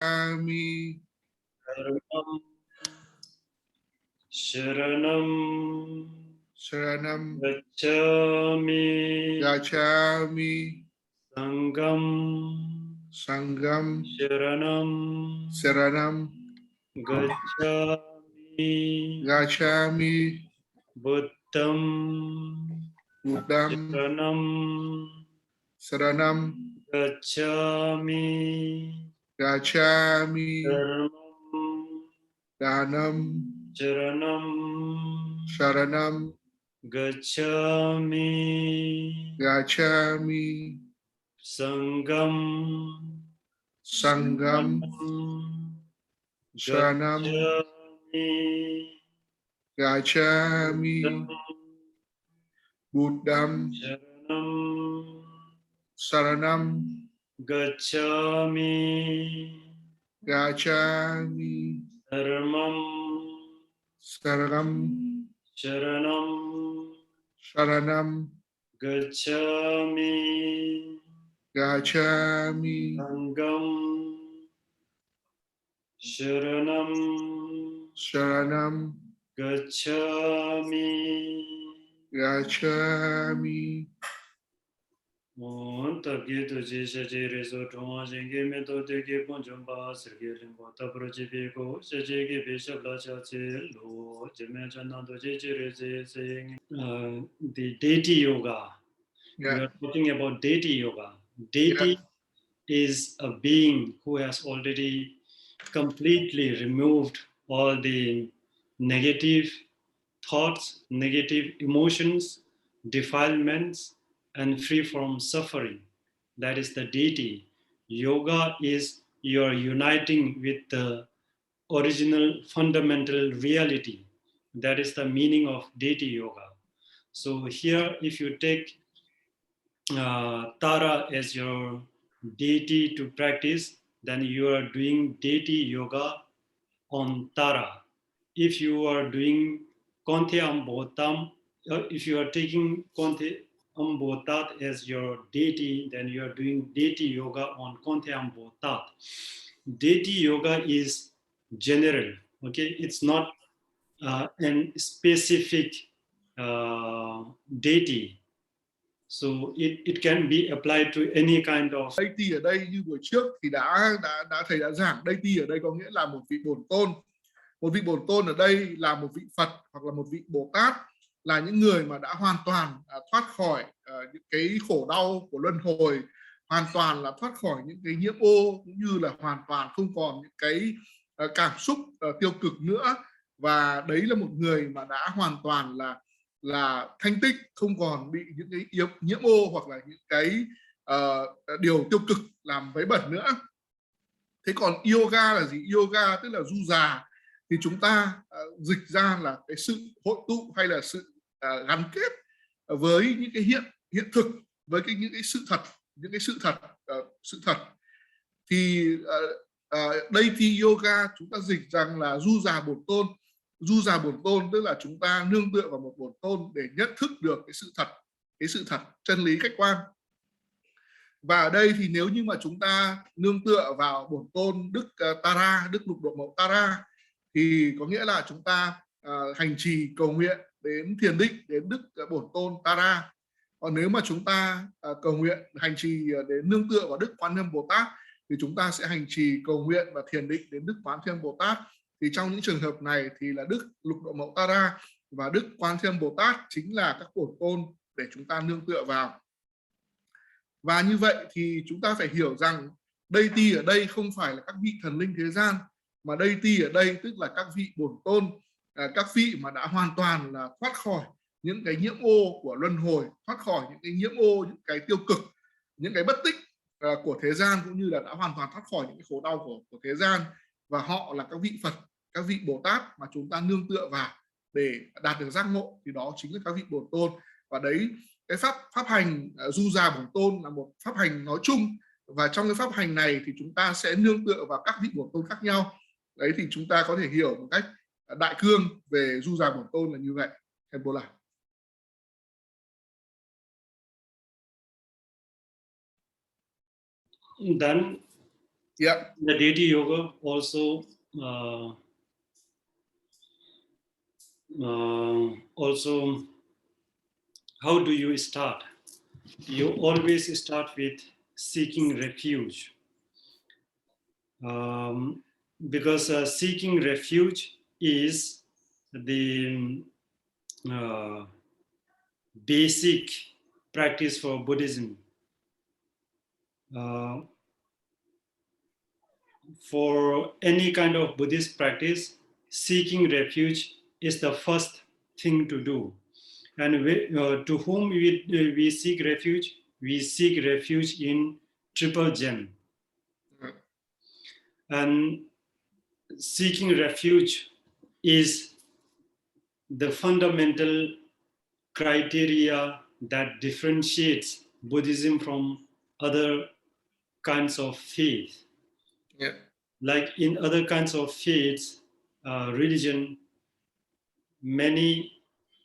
Ami Sharanam Sharanam Gacchami Gacchami Sangam Sangam Sharanam Saranam Gacchami Gacchami Buddham Buddham Sharanam Saranam Gacchami Gacchami Dhammam Dhanam Sharanam Sharanam Gacchami Gacchami Sangam Sangam Saranam Gacchami Gacchami Buddham Sharanam Saranam Gacchami Gacchami Dhammam Saranam Sharanam Sharanam Gacchami Gacchami Sangam Sharanam Sharanam Gacchami Gacchami Mon tabge to je shaje rezo thoma jenge me to de ge ponjom ba serge limbo tabro je be go shaje ge be shabla cha che lo jeme chana to je je re se the deity yoga. We Yeah. are talking about deity yoga. Yeah. Deity is a being who has already completely removed all the negative thoughts, negative emotions, defilements, and free from suffering. That is the deity. Yoga is your uniting with the original fundamental reality. That is the meaning of deity yoga. So here, if you take Tara as your deity to practice, then you are doing deity yoga on Tara. If you are doing Konthe Ambotam, if you are taking Konthe Ambotat as your deity, then you are doing deity yoga on Konthe Ambotat. Deity yoga is general, okay? It's not an specific deity. So it can be applied to any kind of. Deity ở đây như buổi trước thì thầy đã giảng, deity ở đây có nghĩa là một vị bổn tôn. Một vị bổn tôn ở đây là một vị Phật hoặc là một vị Bồ Tát, là những người mà đã hoàn toàn thoát khỏi những cái khổ đau của luân hồi, hoàn toàn là thoát khỏi những cái nhiễm ô, cũng như là hoàn toàn không còn những cái cảm xúc tiêu cực nữa. Và đấy là một người mà đã hoàn toàn là thanh tích, không còn bị những cái nhiễm ô hoặc là những cái điều tiêu cực làm vấy bẩn nữa. Thế còn yoga là gì? Yoga tức là du già, thì chúng ta dịch ra là cái sự hội tụ hay là sự gắn kết với những cái hiện thực, với những cái sự thật, những cái sự thật. Thì đây thì yoga chúng ta dịch rằng là du già bổn tôn. Du già bổn tôn tức là chúng ta nương tựa vào một bổn tôn để nhận thức được cái sự thật, chân lý khách quan. Và ở đây thì nếu như mà chúng ta nương tựa vào bổn tôn Đức Tara, Đức Lục Độ Mẫu Tara, thì có nghĩa là chúng ta hành trì cầu nguyện đến thiền định đến Đức Bổn Tôn Tara. Còn nếu mà chúng ta cầu nguyện hành trì đến nương tựa vào Đức Quan Thế Âm Bồ Tát, thì chúng ta sẽ hành trì cầu nguyện và thiền định đến Đức Quán Thế Âm Bồ Tát. Thì trong những trường hợp này thì là Đức Lục Độ Mẫu Tara và Đức Quan Thế Âm Bồ Tát chính là các bổn tôn để chúng ta nương tựa vào. Và như vậy thì chúng ta phải hiểu rằng deity ở đây không phải là các vị thần linh thế gian, mà deity ở đây tức là các vị bổn tôn, các vị mà đã hoàn toàn là thoát khỏi những cái nhiễm ô của luân hồi, thoát khỏi những cái nhiễm ô, những cái tiêu cực, những cái bất tích của thế gian, cũng như là đã hoàn toàn thoát khỏi những cái khổ đau của thế gian. Và họ là các vị Phật, các vị Bồ Tát mà chúng ta nương tựa vào để đạt được giác ngộ, thì đó chính là các vị bổn tôn. Và đấy, cái pháp hành du già bổn tôn là một pháp hành nói chung, và trong cái pháp hành này thì chúng ta sẽ nương tựa vào các vị bổn tôn khác nhau. Đấy thì chúng ta có thể hiểu một cách đại cương về du già bổn tôn là như vậy. Khenpo là. Then Yeah. The deity yoga also how do you start? You always start with seeking refuge, because seeking refuge is the basic practice for Buddhism. For any kind of Buddhist practice, seeking refuge is the first thing to do. And to whom we seek refuge? We seek refuge in Triple Gem. And seeking refuge is the fundamental criteria that differentiates Buddhism from other kinds of faith. Yeah. Like in other kinds of faiths, religion,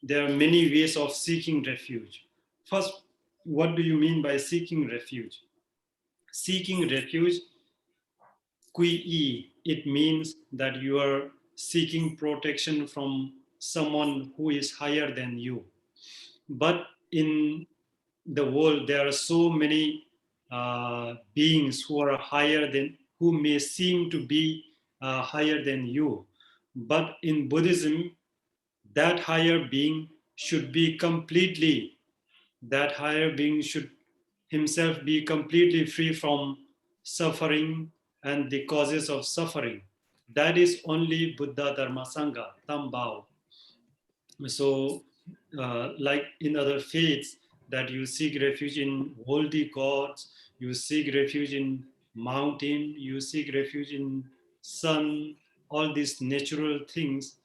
there are many ways of seeking refuge. First, what do you mean by seeking refuge? Seeking refuge, kui, it means that you are seeking protection from someone who is higher than you. But in the world, there are so many beings who are who may seem to be higher than you. But in Buddhism, that higher being should himself be completely free from suffering and the causes of suffering. That is only Buddha Dharma Sangha, Tambao. So, like in other faiths, that you seek refuge in holy gods, you seek refuge in mountain, you seek refuge in sun, all these natural things,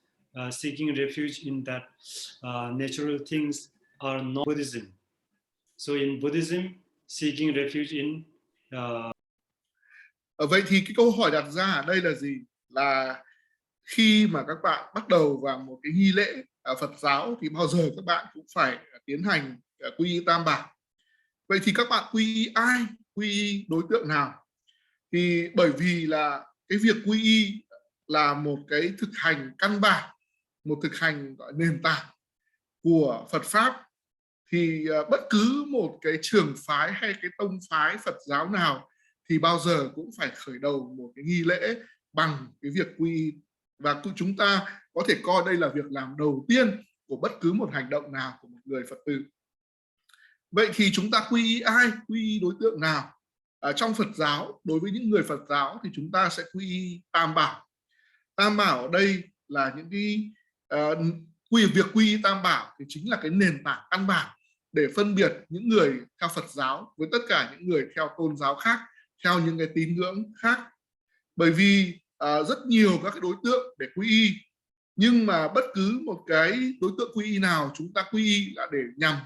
seeking refuge in that natural things are not Buddhism. So in Buddhism, seeking refuge in Vậy thì cái câu hỏi đặt ra ở đây là gì? Là khi mà các bạn bắt đầu vào một cái nghi lễ Phật giáo thì bao giờ các bạn cũng phải tiến hành quy y Tam Bảo. Vậy thì các bạn quy y ai? Quy y đối tượng nào? Thì bởi vì là cái việc quy y là một cái thực hành căn bản, một thực hành gọi nền tảng của Phật Pháp, thì bất cứ một cái trường phái hay cái tông phái Phật giáo nào thì bao giờ cũng phải khởi đầu một cái nghi lễ bằng cái việc quy y, và chúng ta có thể coi đây là việc làm đầu tiên của bất cứ một hành động nào của một người Phật tử. Vậy thì chúng ta quy y ai? Quy y đối tượng nào? Trong Phật giáo, đối với những người Phật giáo thì chúng ta sẽ quy y Tam Bảo. Tam Bảo ở đây là những cái việc quy y Tam Bảo thì chính là cái nền tảng căn bản để phân biệt những người theo Phật giáo với tất cả những người theo tôn giáo khác, theo những cái tín ngưỡng khác. Bởi vì rất nhiều các cái đối tượng để quy y, nhưng mà bất cứ một cái đối tượng quy y nào chúng ta quy y là để nhằm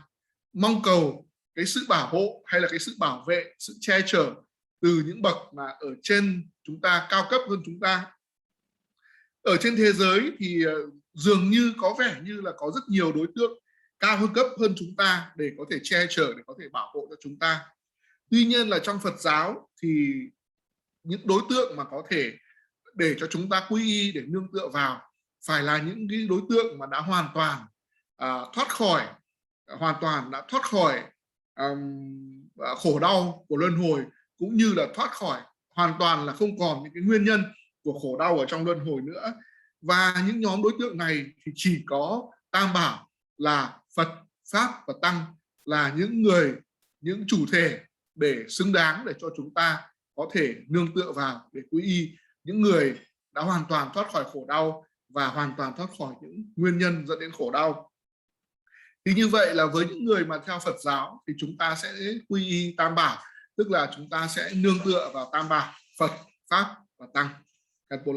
mong cầu cái sự bảo hộ hay là cái sự bảo vệ, sự che chở từ những bậc mà ở trên chúng ta, cao cấp hơn chúng ta. Ở trên thế giới thì dường như có vẻ như là có rất nhiều đối tượng cao hơn cấp hơn chúng ta để có thể che chở, để có thể bảo hộ cho chúng ta. Tuy nhiên là trong Phật giáo thì những đối tượng mà có thể để cho chúng ta quy y, để nương tựa vào, phải là những cái đối tượng mà đã hoàn toàn thoát khỏi khổ đau của luân hồi, cũng như là thoát khỏi hoàn toàn là không còn những cái nguyên nhân của khổ đau ở trong luân hồi nữa. Và những nhóm đối tượng này thì chỉ có Tam Bảo là Phật, Pháp và Tăng là những chủ thể để xứng đáng để cho chúng ta có thể nương tựa vào để quy y, những người đã hoàn toàn thoát khỏi khổ đau và hoàn toàn thoát khỏi những nguyên nhân dẫn đến khổ đau. Thì như vậy là với những người mà theo Phật giáo thì chúng ta sẽ quy y Tam Bảo, tức là chúng ta sẽ nương tựa vào Tam Bảo, Phật, Pháp và Tăng. Khenpo.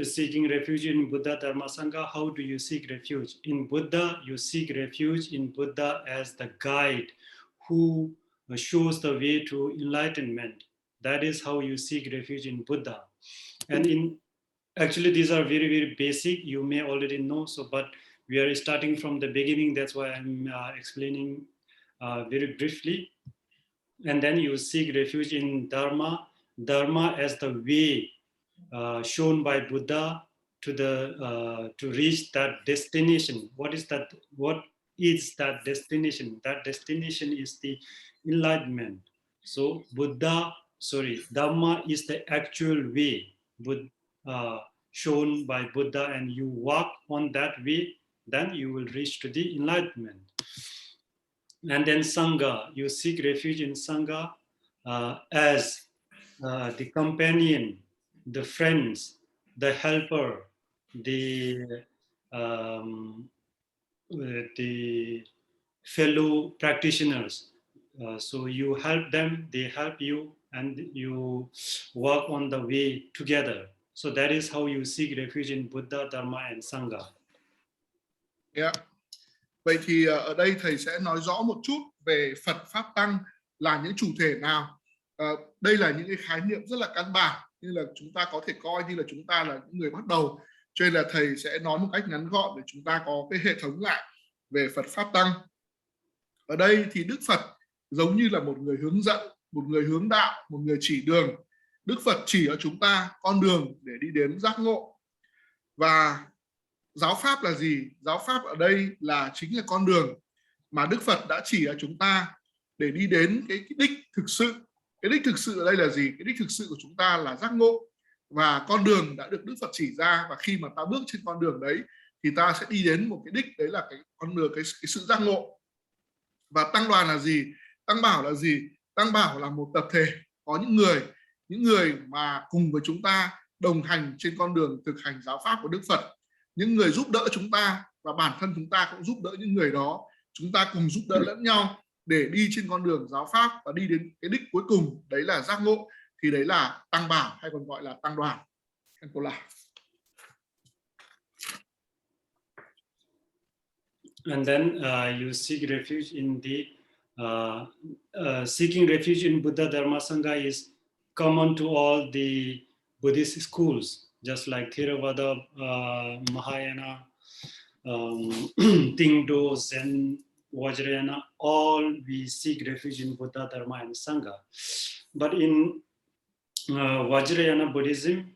Seeking refuge in Buddha Dharma Sangha. How do you seek refuge? In Buddha, you seek refuge in Buddha as the guide who shows the way to enlightenment. That is how you seek refuge in Buddha. And actually these are very, very basic. You may already know, but we are starting from the beginning. That's why I'm explaining very briefly. And then you seek refuge in Dharma. Dharma as the way shown by Buddha to reach that destination. What is that? What is that destination? That destination is the enlightenment. So Dhamma is the actual way shown by Buddha, and you walk on that way, then you will reach to the enlightenment. And then Sangha, you seek refuge in Sangha as the companion, the friends, the helper, the fellow practitioners. So you help them, they help you, and you walk on the way together. So that is how you seek refuge in Buddha, Dharma, and Sangha. Yeah. Vậy thì ở đây thầy sẽ nói rõ một chút về Phật, Pháp, Tăng là những chủ thể nào. Đây là những cái khái niệm rất là căn bản, như là chúng ta có thể coi như là chúng ta là những người bắt đầu. Cho nên là thầy sẽ nói một cách ngắn gọn để chúng ta có cái hệ thống lại về Phật, Pháp, Tăng. Ở đây thì Đức Phật giống như là một người hướng dẫn, một người hướng đạo, một người chỉ đường. Đức Phật chỉ cho chúng ta con đường để đi đến giác ngộ. Và giáo pháp là gì? Giáo pháp ở đây là chính là con đường mà Đức Phật đã chỉ cho chúng ta để đi đến cái đích thực sự. Cái đích thực sự ở đây là gì? Cái đích thực sự của chúng ta là giác ngộ, và con đường đã được Đức Phật chỉ ra, và khi mà ta bước trên con đường đấy thì ta sẽ đi đến một cái đích, đấy là cái con đường, cái sự giác ngộ. Và tăng đoàn là gì? Tăng bảo là gì? Tăng bảo là một tập thể, có những người mà cùng với chúng ta đồng hành trên con đường thực hành giáo pháp của Đức Phật, những người giúp đỡ chúng ta, và bản thân chúng ta cũng giúp đỡ những người đó. Chúng ta cùng giúp đỡ lẫn nhau để đi trên con đường giáo pháp và đi đến cái đích cuối cùng, đấy là giác ngộ. Thì đấy là tăng bảo, hay còn gọi là tăng đoàn. Khenpo. And then you seek refuge in the seeking refuge in Buddha, Dharma, Sangha is common to all the Buddhist schools, just like Theravada, Mahayana, Tingdo, Zen, Vajrayana, all we seek refuge in Buddha, Dharma, and Sangha. But in Vajrayana Buddhism,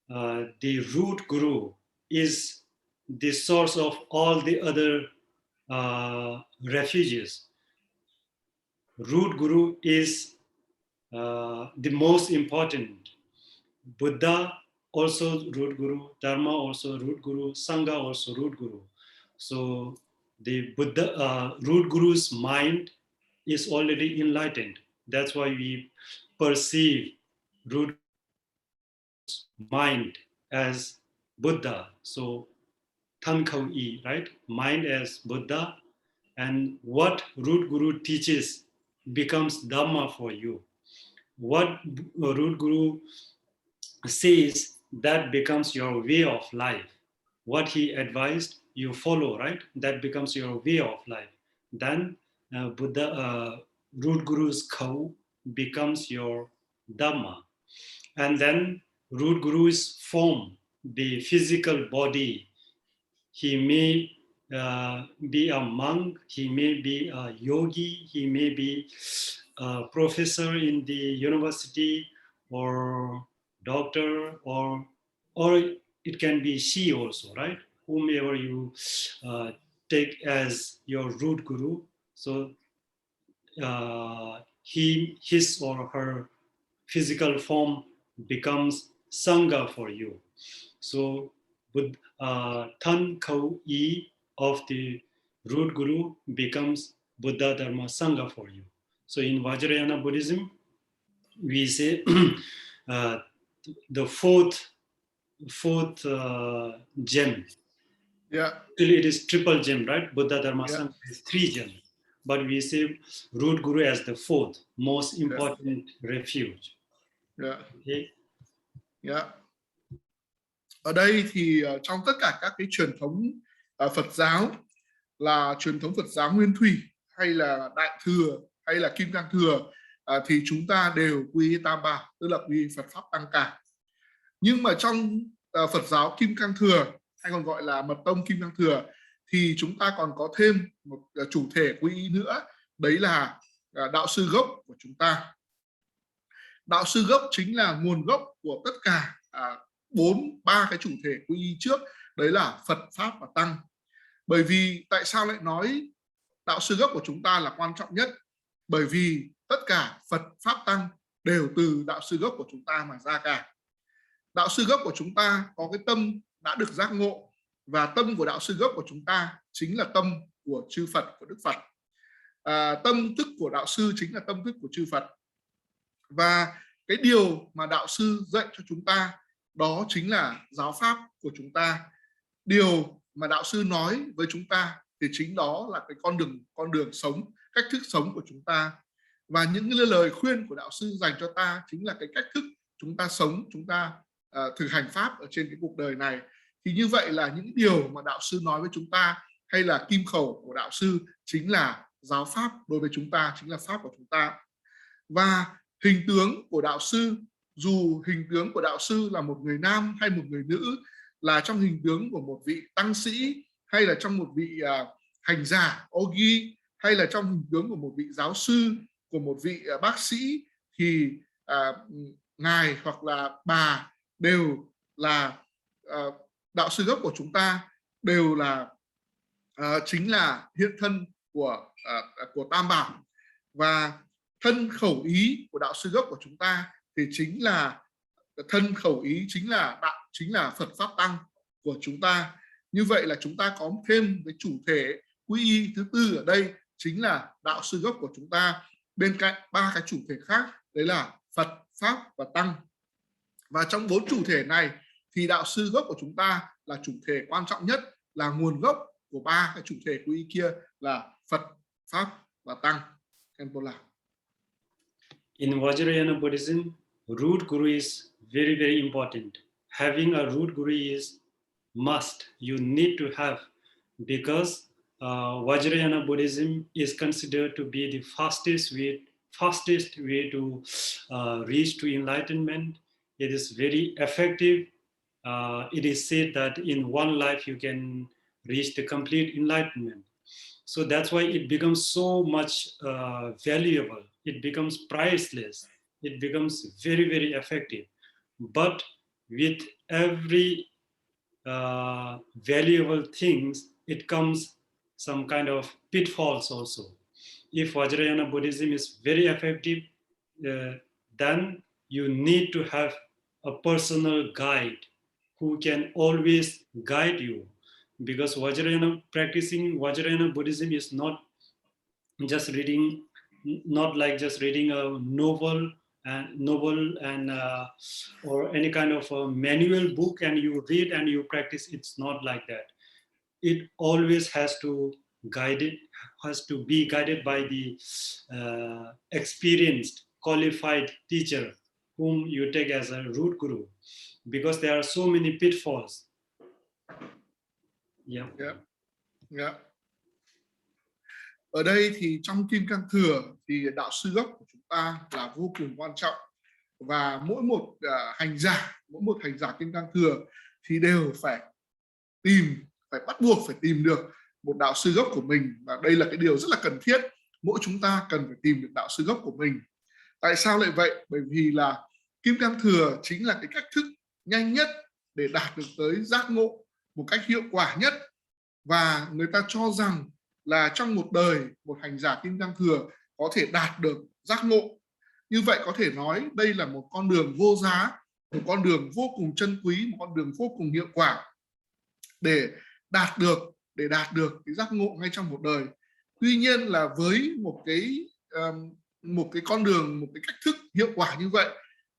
the root guru is the source of all the other refuges. Root guru is the most important. Buddha also root guru, Dharma also root guru, Sangha also root guru. So the Buddha root guru's mind is already enlightened. That's why we perceive root mind as Buddha. So Thân Khẩu Ý, right? Mind as Buddha, and what root guru teaches becomes Dhamma for you. What root guru says, that becomes your way of life. What he advised, you follow, right? That becomes your way of life. Then Buddha, root guru's khẩu becomes your Dhamma. And then root guru's form, the physical body. He may be a monk, he may be a yogi, he may be a professor in the university, or doctor, or it can be she also, right? Whomever you take as your root guru. So his or her physical form becomes Sangha for you. So with Thân Khẩu Ý of the root guru becomes Buddha, Dharma, Sangha for you. So in Vajrayana Buddhism, we say the fourth gem. Yeah. Actually, it is triple gem, right? Buddha, Dharma, Sangha is 3 gems. But we say root guru as the fourth most important refuge. Yeah. Okay. Yeah. Ở đây thì trong tất cả các cái truyền thống Phật giáo, là truyền thống Phật giáo Nguyên Thủy, hay là Đại Thừa, hay là Kim Cang Thừa, thì chúng ta đều quy Tam Bảo, tức là quy Phật Pháp Tăng cả. Nhưng mà trong Phật giáo Kim Cang Thừa, hay còn gọi là Mật tông Kim Cang Thừa, thì chúng ta còn có thêm một chủ thể quy y nữa, đấy là đạo sư gốc của chúng ta. Đạo sư gốc chính là nguồn gốc của tất cả ba cái chủ thể quy y trước, đấy là Phật, Pháp và Tăng. Bởi vì tại sao lại nói đạo sư gốc của chúng ta là quan trọng nhất? Bởi vì tất cả Phật, Pháp, Tăng đều từ đạo sư gốc của chúng ta mà ra cả. Đạo sư gốc của chúng ta có cái tâm đã được giác ngộ, và tâm của đạo sư gốc của chúng ta chính là tâm của chư Phật, của Đức Phật. Tâm thức của đạo sư chính là tâm thức của chư Phật. Và cái điều mà đạo sư dạy cho chúng ta đó chính là giáo pháp của chúng ta. Điều mà đạo sư nói với chúng ta thì chính đó là cái con đường sống, cách thức sống của chúng ta. Và những cái lời khuyên của đạo sư dành cho ta chính là cái cách thức chúng ta sống, chúng ta thực hành pháp ở trên cái cuộc đời này. Thì như vậy là những điều mà đạo sư nói với chúng ta, hay là kim khẩu của đạo sư, chính là giáo pháp đối với chúng ta, chính là pháp của chúng ta. Và hình tướng của đạo sư, dù hình tướng của đạo sư là một người nam hay một người nữ, là trong hình tướng của một vị tăng sĩ, hay là trong một vị hành giả Ogi, hay là trong hình tướng của một vị giáo sư, của một vị bác sĩ, thì ngài hoặc là bà đều là đạo sư gốc của chúng ta, đều là chính là hiện thân của Tam Bảo. Và thân khẩu ý của đạo sư gốc của chúng ta thì chính là thân khẩu ý, chính là Phật, Pháp, Tăng của chúng ta. Như vậy là chúng ta có thêm cái chủ thể quy y thứ tư ở đây, chính là đạo sư gốc của chúng ta, bên cạnh ba cái chủ thể khác, đấy là Phật, Pháp và Tăng. Và trong bốn chủ thể này thì đạo sư gốc của chúng ta là chủ thể quan trọng nhất, là nguồn gốc của ba cái chủ thể quy y kia là Phật, Pháp và Tăng. Khenpo. In Vajrayana Buddhism, root guru is very, very important. Having a root guru is must. You need to have, because Vajrayana Buddhism is considered to be the fastest way to reach to enlightenment. It is very effective. It is said that in one life you can reach the complete enlightenment. So that's why it becomes so much valuable. It becomes priceless. It becomes very, very effective. But with every valuable things, it comes some kind of pitfalls also. If Vajrayana Buddhism is very effective, then you need to have a personal guide who can always guide you. Because practicing Vajrayana Buddhism is not like just reading a novel and or any kind of a manual book and you read and you practice. It's not like that. It always has to be guided by the experienced, qualified teacher whom you take as a root guru, because there are so many pitfalls. Yeah. Ở đây thì trong Kim Cang Thừa thì đạo sư gốc của chúng ta là vô cùng quan trọng, và mỗi một hành giả Kim Cang Thừa thì đều phải bắt buộc phải tìm được một đạo sư gốc của mình, và đây là cái điều rất là cần thiết. Mỗi chúng ta cần phải tìm được đạo sư gốc của mình. Tại sao lại vậy? Bởi vì là Kim Cang Thừa chính là cái cách thức nhanh nhất để đạt được tới giác ngộ một cách hiệu quả nhất. Và người ta cho rằng là trong một đời, một hành giả Kim Cang Thừa có thể đạt được giác ngộ. Như vậy có thể nói đây là một con đường vô giá, một con đường vô cùng chân quý, một con đường vô cùng hiệu quả để đạt được cái giác ngộ ngay trong một đời. Tuy nhiên là với một cái con đường, một cái cách thức hiệu quả như vậy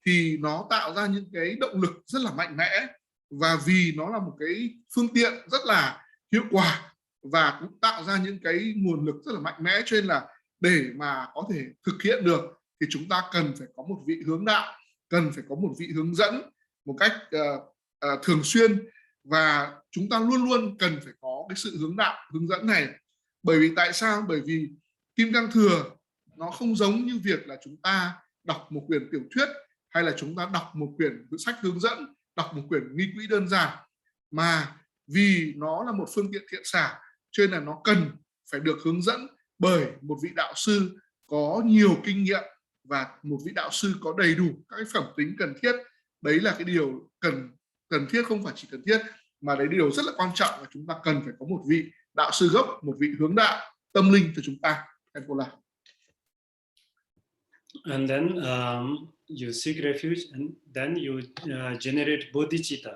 thì nó tạo ra những cái động lực rất là mạnh mẽ, và vì nó là một cái phương tiện rất là hiệu quả và cũng tạo ra những cái nguồn lực rất là mạnh mẽ, cho nên là để mà có thể thực hiện được thì chúng ta cần phải có một vị hướng đạo, cần phải có một vị hướng dẫn một cách thường xuyên, và chúng ta luôn luôn cần phải có cái sự hướng dẫn này. Bởi vì tại sao? Bởi vì Kim Cang Thừa nó không giống như việc là chúng ta đọc một quyển tiểu thuyết, hay là chúng ta đọc một quyển sách hướng dẫn, đọc một quyển nghi quỹ đơn giản, mà vì nó là một phương tiện thiện xả, cho nên là nó cần phải được hướng dẫn bởi một vị đạo sư có nhiều kinh nghiệm và một vị đạo sư có đầy đủ các cái phẩm tính cần thiết. Đấy là cái điều cần thiết, không phải chỉ cần thiết mà đấy điều rất là quan trọng là chúng ta cần phải có một vị đạo sư gốc, một vị hướng đạo tâm linh cho chúng ta. And then you seek refuge, and then you generate bodhicitta.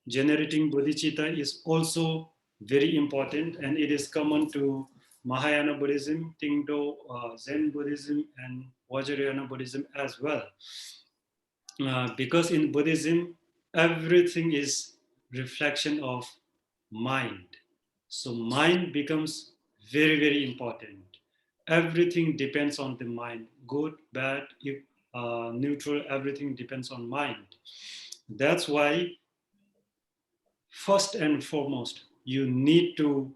Generating bodhicitta is also very important, and it is common to Mahayana Buddhism, Tingdo, Zen Buddhism, and Vajrayana Buddhism as well. Because in Buddhism, everything is reflection of mind. So mind becomes very, very important. Everything depends on the mind. Good, bad, neutral, everything depends on mind. That's why, first and foremost, you need to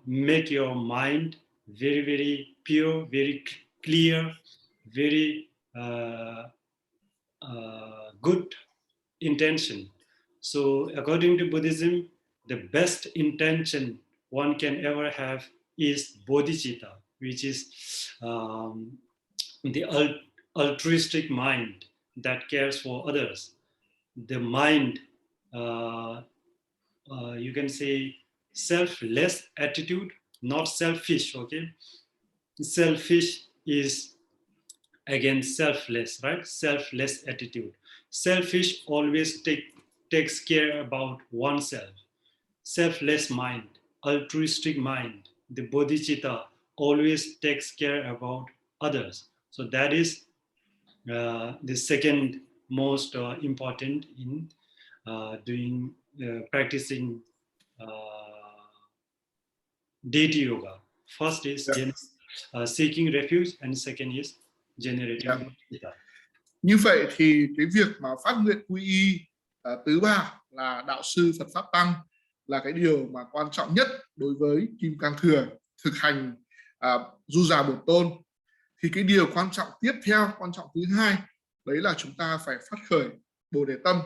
make your mind very, very pure, very clear, very good intention. So according to Buddhism, the best intention one can ever have is bodhicitta, which is the altruistic mind that cares for others. The mind, you can say, selfless attitude, not selfish, okay? Selfish is again selfless, right? Selfless attitude. Selfish always takes care about oneself. Selfless mind, altruistic mind, the bodhicitta always takes care about others. So that is the second most important in practicing deity yoga. First is seeking refuge, and second is generating bodhicitta. Như vậy thì cái việc mà phát nguyện quy y tứ bảo là đạo sư Phật Pháp Tăng là cái điều mà quan trọng nhất đối với Kim Cang Thừa, thực hành du già bổn tôn. Thì cái điều quan trọng tiếp theo, quan trọng thứ hai, đấy là chúng ta phải phát khởi Bồ Đề Tâm.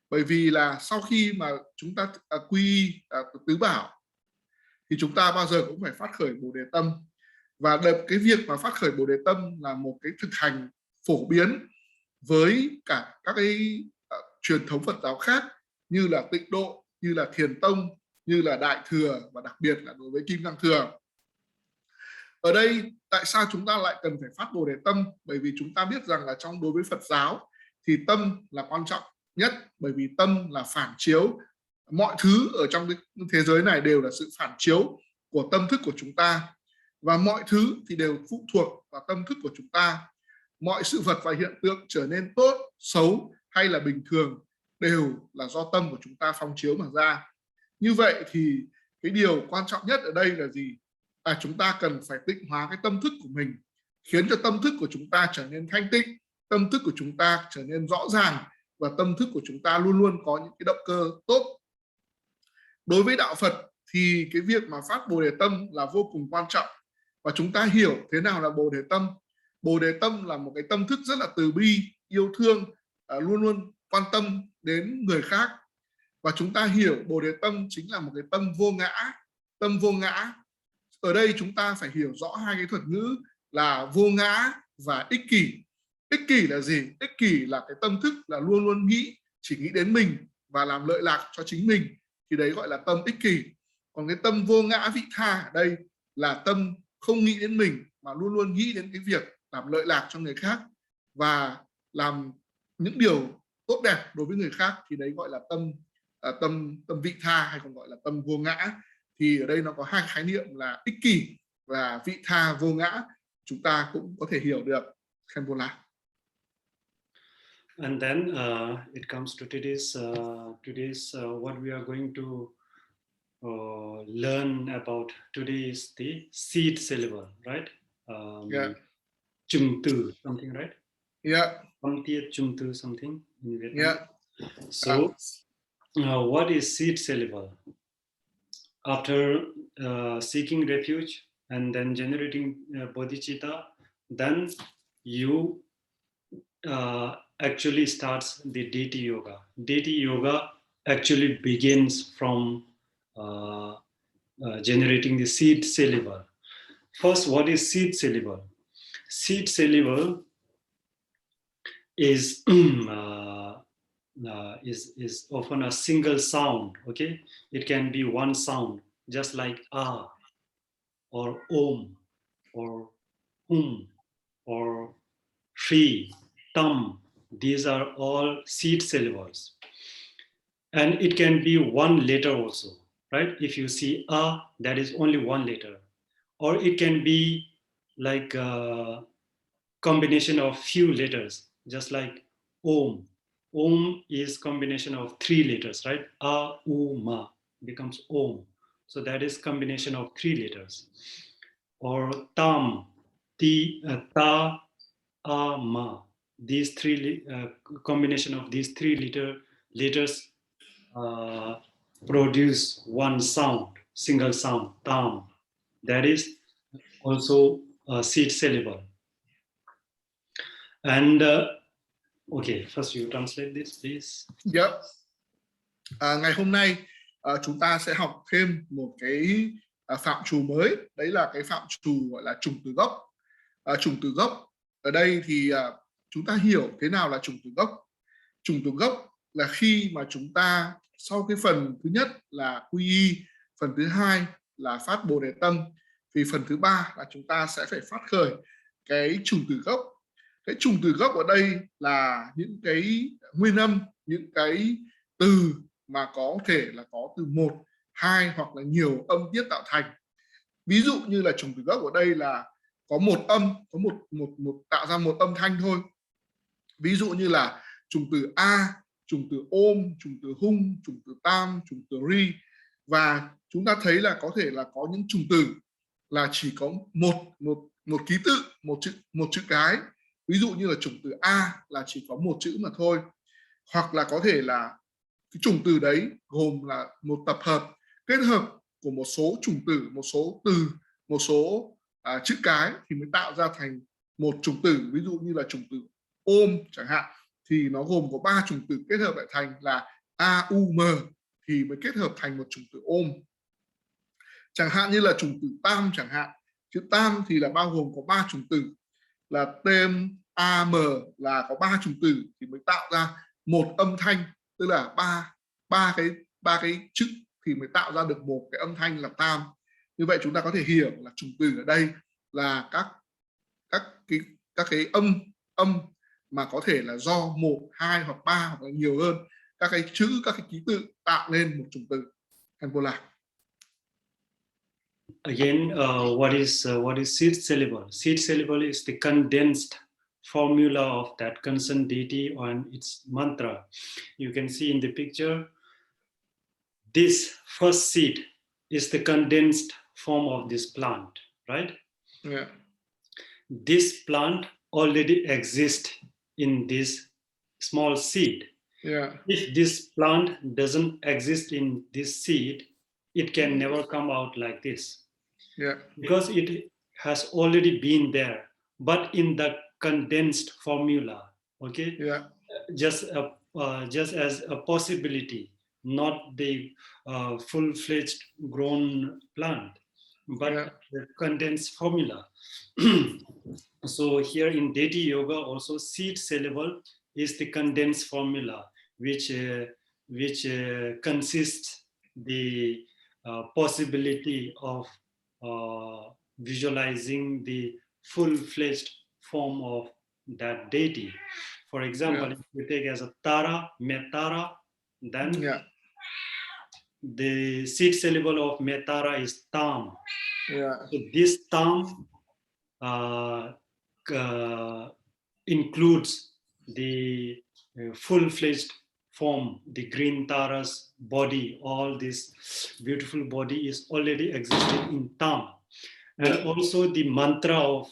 Bởi vì là sau khi mà chúng ta quy y tứ bảo thì chúng ta bao giờ cũng phải phát khởi Bồ Đề Tâm. Và cái việc mà phát khởi Bồ Đề Tâm là một cái thực hành phổ biến với cả các cái truyền thống Phật giáo khác như là Tịnh Độ, như là Thiền Tông, như là Đại Thừa và đặc biệt là đối với Kim Cang Thừa. Ở đây tại sao chúng ta lại cần phải phát Bồ Đề Tâm? Bởi vì chúng ta biết rằng là đối với Phật giáo thì tâm là quan trọng nhất, bởi vì tâm là phản chiếu. Mọi thứ ở trong cái thế giới này đều là sự phản chiếu của tâm thức của chúng ta, và mọi thứ thì đều phụ thuộc vào tâm thức của chúng ta. Mọi sự vật và hiện tượng trở nên tốt, xấu hay là bình thường đều là do tâm của chúng ta phong chiếu mà ra. Như vậy thì cái điều quan trọng nhất ở đây là gì? Chúng ta cần phải tịnh hóa cái tâm thức của mình, khiến cho tâm thức của chúng ta trở nên thanh tịnh, tâm thức của chúng ta trở nên rõ ràng, và tâm thức của chúng ta luôn luôn có những cái động cơ tốt. Đối với đạo Phật thì cái việc mà phát Bồ Đề Tâm là vô cùng quan trọng, và chúng ta hiểu thế nào là Bồ Đề Tâm. Bồ Đề Tâm là một cái tâm thức rất là từ bi, yêu thương, luôn luôn quan tâm đến người khác. Và chúng ta hiểu Bồ Đề Tâm chính là một cái tâm vô ngã. Tâm vô ngã ở đây chúng ta phải hiểu rõ hai cái thuật ngữ là vô ngã và ích kỷ. Ích kỷ là gì? Ích kỷ là cái tâm thức là luôn luôn chỉ nghĩ đến mình và làm lợi lạc cho chính mình, thì đấy gọi là tâm ích kỷ. Còn cái tâm vô ngã vị tha ở đây là tâm không nghĩ đến mình mà luôn luôn nghĩ đến cái việc làm lợi lạc cho người khác và làm những điều tốt đẹp đối với người khác, thì đấy gọi là tâm vị tha, hay còn gọi là tâm vô ngã. Thì ở đây nó có hai khái niệm là ích kỷ và vị tha vô ngã, chúng ta cũng có thể hiểu được. Khenpo. And then it comes to today's what we are going to learn about. Today is the seed syllable, right? Chung tu something, right? Chung tu something in Vietnam. So what is seed syllable? After seeking refuge and then generating bodhicitta, then you actually starts the deity yoga. Deity yoga actually begins from generating the seed syllable. First, what is seed syllable? seed syllable is is often a single sound. Okay, it can be one sound, just like a, or om, or or free, tam. These are all seed syllables, and it can be one letter also, right? If you see a, that is only one letter, or it can be like a combination of few letters, just like om. Om is combination of three letters, right? A, u, ma becomes om. So that is combination of three letters. Or tam, ta, a, ma. These three combination of these three letters produce one sound, single sound, tam. That is also a seed syllable. And okay, first you translate this, please. Yep. Ngày hôm nay chúng ta sẽ học thêm một cái phạm trù mới, đấy là cái phạm trù gọi là trùng từ gốc. Trùng từ gốc ở đây thì chúng ta hiểu thế nào là trùng từ gốc. Trùng từ gốc là khi mà chúng ta sau cái phần thứ nhất là quy y, phần thứ hai là phát bồ đề tâm, thì phần thứ ba là chúng ta sẽ phải phát khởi cái trùng từ gốc. Cái trùng từ gốc ở đây là những cái nguyên âm, những cái từ mà có thể là có từ 1, 2 hoặc là nhiều âm tiết tạo thành. Ví dụ như là trùng từ gốc ở đây là có một âm, có một tạo ra một âm thanh thôi. Ví dụ như là trùng từ a, trùng từ ôm, trùng từ hung, trùng từ tam, trùng từ ri. Và chúng ta thấy là có thể là có những trùng từ là chỉ có một ký tự, một chữ cái. Ví dụ như là trùng từ a là chỉ có một chữ mà thôi. Hoặc là có thể là cái trùng từ đấy gồm là một tập hợp kết hợp của một số trùng từ, một số từ, một số chữ cái thì mới tạo ra thành một trùng từ. Ví dụ như là trùng từ ôm chẳng hạn, thì nó gồm có 3 trùng từ kết hợp lại thành là a, u, m thì mới kết hợp thành một trùng từ ôm. Chẳng hạn như là trùng từ tam chẳng hạn, chữ tam thì là bao gồm có 3 trùng từ là tem, a, m, là có 3 trùng từ thì mới tạo ra một âm thanh, tức là ba cái chữ thì mới tạo ra được một cái âm thanh là tam. Như vậy chúng ta có thể hiểu là trùng từ ở đây là các cái âm mà có thể là do 1, 2 hoặc 3 hoặc là nhiều hơn các cái chữ, các cái ký tự tạo nên một trùng từ. Khenpo lạc. Again, what is seed syllable? Seed syllable is the condensed formula of that concerned deity and its mantra. You can see in the picture, this first seed is the condensed form of this plant, right? Yeah. This plant already exists in this small seed. Yeah. If this plant doesn't exist in this seed, it can never come out like this. Yeah. Because it has already been there, but in the condensed formula, okay? Yeah. Just as a possibility, not the full-fledged grown plant, but the condensed formula. So here in deity yoga also seed syllable is the condensed formula, which consists the possibility of visualizing the full-fledged form of that deity. For example, if you take as a tara, metara, then the seed syllable of metara is tam. So this tam includes the full-fledged form, the green Tara's body. All this beautiful body is already existing in tam. And also the mantra of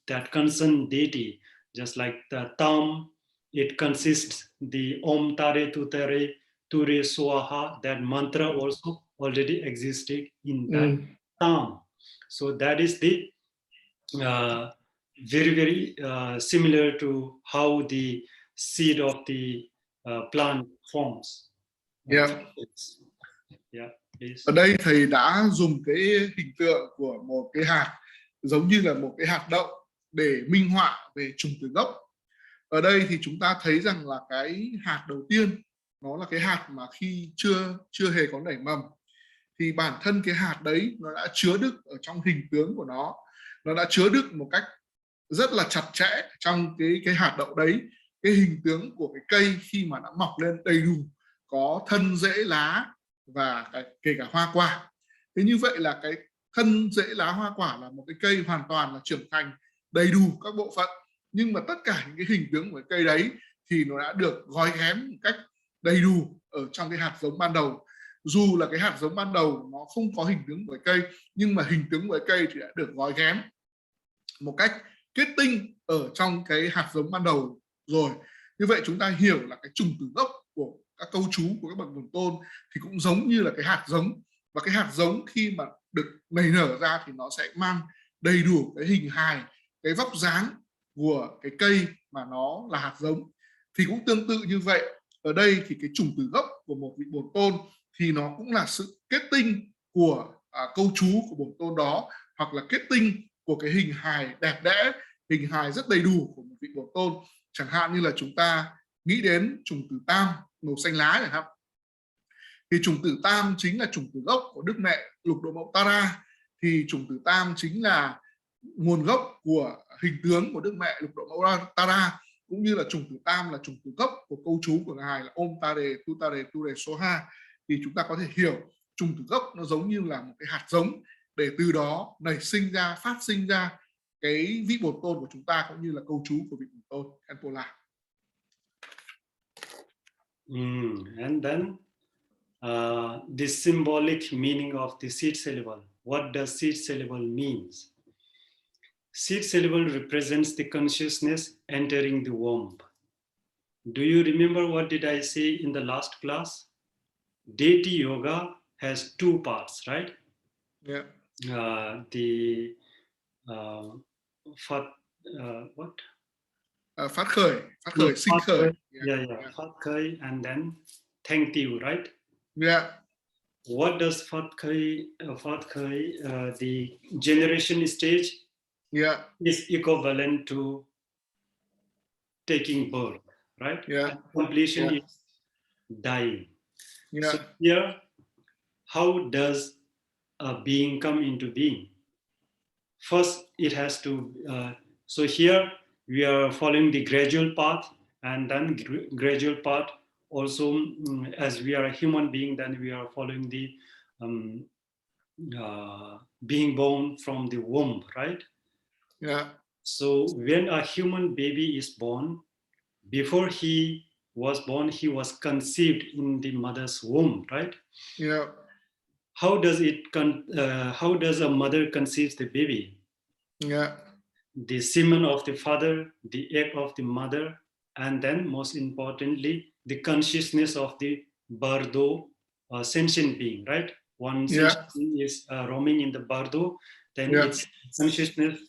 that concerned deity, just like the tam, it consists the om tare tu ture swaha. That mantra also already existed in that tam. So that is the very similar to how the seed of the plant forms. Ở đây thầy đã dùng cái hình tượng của một cái hạt giống như là một cái hạt đậu, để minh họa về chủng tử gốc. Ở đây thì chúng ta thấy rằng là cái hạt đầu tiên nó là cái hạt mà khi chưa hề có nảy mầm, thì bản thân cái hạt đấy nó đã chứa đựng ở trong hình tướng của nó đã chứa đựng một cách rất là chặt chẽ trong cái hạt đậu đấy, cái hình tướng của cái cây khi mà đã mọc lên đầy đủ, có thân, rễ, lá và kể cả hoa quả. Thế như vậy là cái thân, rễ, lá, hoa quả là một cái cây hoàn toàn là trưởng thành đầy đủ các bộ phận, nhưng mà tất cả những cái hình tướng của cái cây đấy thì nó đã được gói ghém một cách đầy đủ ở trong cái hạt giống ban đầu. Dù là cái hạt giống ban đầu nó không có hình tướng của cái cây, nhưng mà hình tướng của cái cây thì đã được gói ghém một cách kết tinh ở trong cái hạt giống ban đầu rồi. Như vậy chúng ta hiểu là cái chủng tử gốc của các câu chú của các bậc bổn tôn thì cũng giống như là cái hạt giống, và cái hạt giống khi mà được nảy nở ra thì nó sẽ mang đầy đủ cái hình hài, cái vóc dáng của cái cây mà nó là hạt giống. Thì cũng tương tự như vậy, ở đây thì cái chủng tử gốc của một vị bổn tôn thì nó cũng là sự kết tinh của câu chú của bổn tôn đó, hoặc là kết tinh của cái hình hài đẹp đẽ, hình hài rất đầy đủ của một vị bổn tôn. Chẳng hạn như là chúng ta nghĩ đến chủng tử tam màu xanh lá chẳng hạn, thì chủng tử tam chính là chủng tử gốc của Đức Mẹ Lục Độ Mậu Tara. Thì chủng tử tam chính là nguồn gốc của hình tướng của Đức Mẹ Lục Độ Mậu Tara, cũng như là chủng tử tam là chủng tử gốc của câu chú của Ngài là Om Tare Tu Re Soha. Thì chúng ta có thể hiểu chủng tử gốc nó giống như là một cái hạt giống, để từ đó nảy sinh ra, phát sinh ra cái vị bổn tôn của chúng ta, cũng như là câu chú của vị bổn tôn Khenpo La. And then the symbolic meaning of the seed syllable. What does seed syllable means? Seed syllable represents the consciousness entering the womb. Do you remember what did I say in the last class? Deity yoga has two parts, right? Yeah. Phát khởi, sinh khởi. Phát khởi, and then thank you, right? Yeah. What does Phát khởi, the generation stage, is equivalent to taking birth, right? And completion is dying. So here, how does a being come into being? First, it has to, so here we are following the gradual path, and then gradual path also, as we are a human being, then we are following the being born from the womb, right? Yeah. So when a human baby is born, before he was born, he was conceived in the mother's womb, right? Yeah. How does a mother conceive the baby? Yeah. The semen of the father, the egg of the mother, and then most importantly, the consciousness of the bardo, sentient being, right? One sentient being is roaming in the bardo, then it's consciousness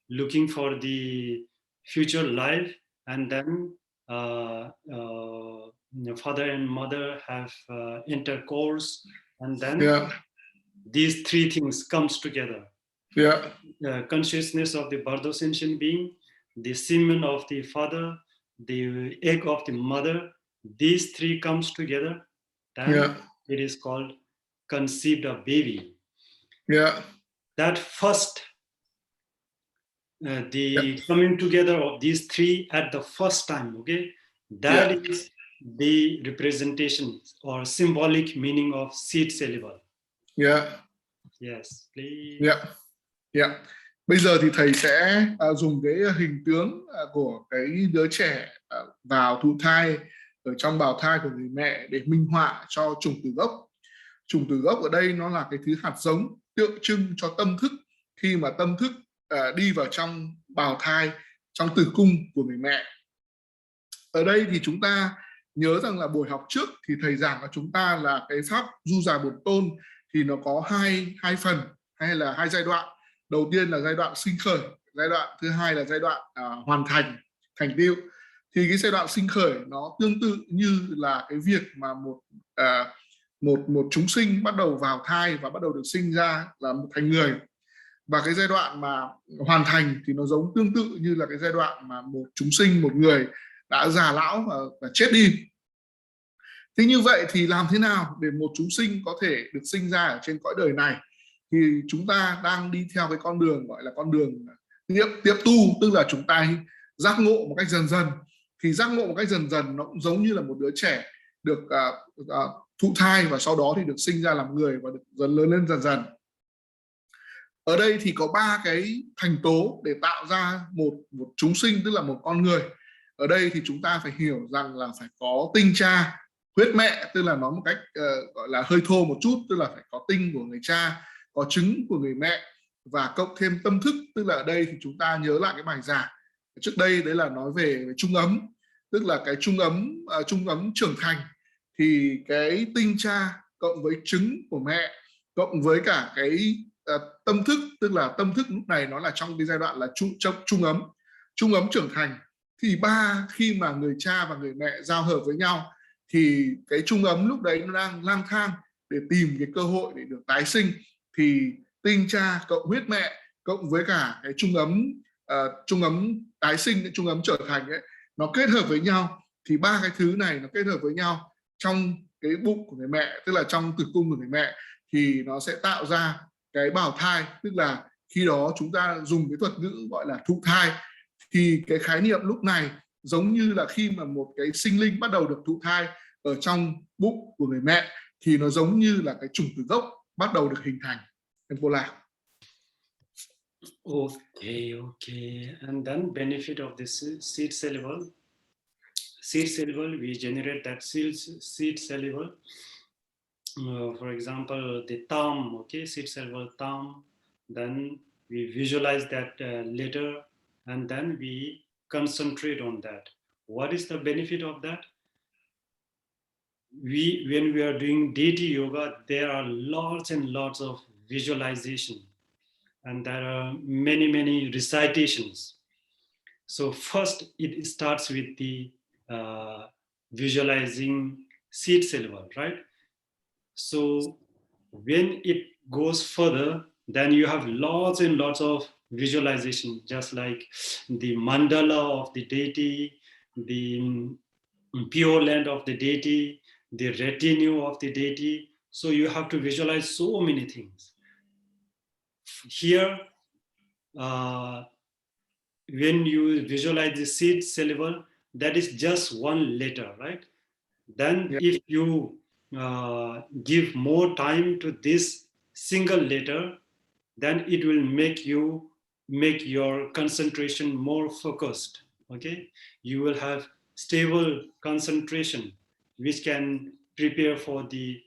looking for the future life, and then father and mother have intercourse, and then these three things comes together. Consciousness of the bardo sentient being, the semen of the father, the egg of the mother, these three comes together, then it is called conceived a baby. That first the coming together of these three at the first time, okay, that is the representation or symbolic meaning of seed syllable. Yes, please. Bây giờ thì thầy sẽ dùng cái hình tướng của cái đứa trẻ vào thụ thai ở trong bào thai của người mẹ để minh họa cho chủng tử gốc. Chủng tử gốc ở đây nó là cái thứ hạt giống tượng trưng cho tâm thức, khi mà tâm thức đi vào trong bào thai, trong tử cung của người mẹ. Ở đây thì chúng ta nhớ rằng là buổi học trước thì thầy giảng cho chúng ta là cái pháp du già bổn tôn thì nó có hai phần hay là hai giai đoạn. Đầu tiên là giai đoạn sinh khởi, giai đoạn thứ hai là giai đoạn hoàn thành, thành tựu. Thì cái giai đoạn sinh khởi nó tương tự như là cái việc mà một chúng sinh bắt đầu vào thai và bắt đầu được sinh ra là một thành người. Và cái giai đoạn mà hoàn thành thì nó giống tương tự như là cái giai đoạn mà một chúng sinh, một người đã già lão và chết đi. Thế như vậy thì làm thế nào để một chúng sinh có thể được sinh ra ở trên cõi đời này? Thì chúng ta đang đi theo cái con đường gọi là con đường tiếp tu, tức là chúng ta giác ngộ một cách dần dần. Thì giác ngộ một cách dần dần nó cũng giống như là một đứa trẻ được thụ thai và sau đó thì được sinh ra làm người và được dần lớn lên dần dần. Ở đây thì có 3 cái thành tố để tạo ra một chúng sinh, tức là một con người. Ở đây thì chúng ta phải hiểu rằng là phải có tinh cha, huyết mẹ, tức là nói một cách gọi là hơi thô một chút, tức là phải có tinh của người cha, có trứng của người mẹ, và cộng thêm tâm thức. Tức là ở đây thì chúng ta nhớ lại cái bài giảng trước đây, đấy là nói về trung ấm, tức là cái trung ấm trưởng thành. Thì cái tinh cha cộng với trứng của mẹ cộng với cả cái tâm thức, tức là tâm thức lúc này nó là trong cái giai đoạn là trung ấm trưởng thành. Thì khi mà người cha và người mẹ giao hợp với nhau thì cái trung ấm lúc đấy nó đang lang thang để tìm cái cơ hội để được tái sinh. Thì tinh cha cộng huyết mẹ cộng với cả cái trung ấm tái sinh, trung ấm trở thành ấy, nó kết hợp với nhau. Thì 3 cái thứ này nó kết hợp với nhau trong cái bụng của người mẹ, tức là trong tử cung của người mẹ, thì nó sẽ tạo ra cái bào thai. Tức là khi đó chúng ta dùng cái thuật ngữ gọi là thụ thai. Thì cái khái niệm lúc này giống như là khi mà một cái sinh linh bắt đầu được thụ thai ở trong bụng của người mẹ, thì nó giống như là cái chủng tử gốc bắt đầu được hình thành. Khenpo lạc. Okay. And then benefit of the seed syllable. Seed syllable, we generate that seed syllable. For example, the thumb, okay, seed syllable thumb. Then we visualize that letter, and then we concentrate on that. What is the benefit of that? When we are doing deity yoga, there are lots and lots of visualization, and there are many recitations. So first it starts with the visualizing seed syllable, right? So when it goes further, then you have lots and lots of visualization, just like the mandala of the deity, the pure land of the deity, the retinue of the deity. So you have to visualize so many things. Here, when you visualize the seed syllable, that is just one letter, right? Then if you give more time to this single letter, then it will make your concentration more focused. Okay, you will have stable concentration, which can prepare for the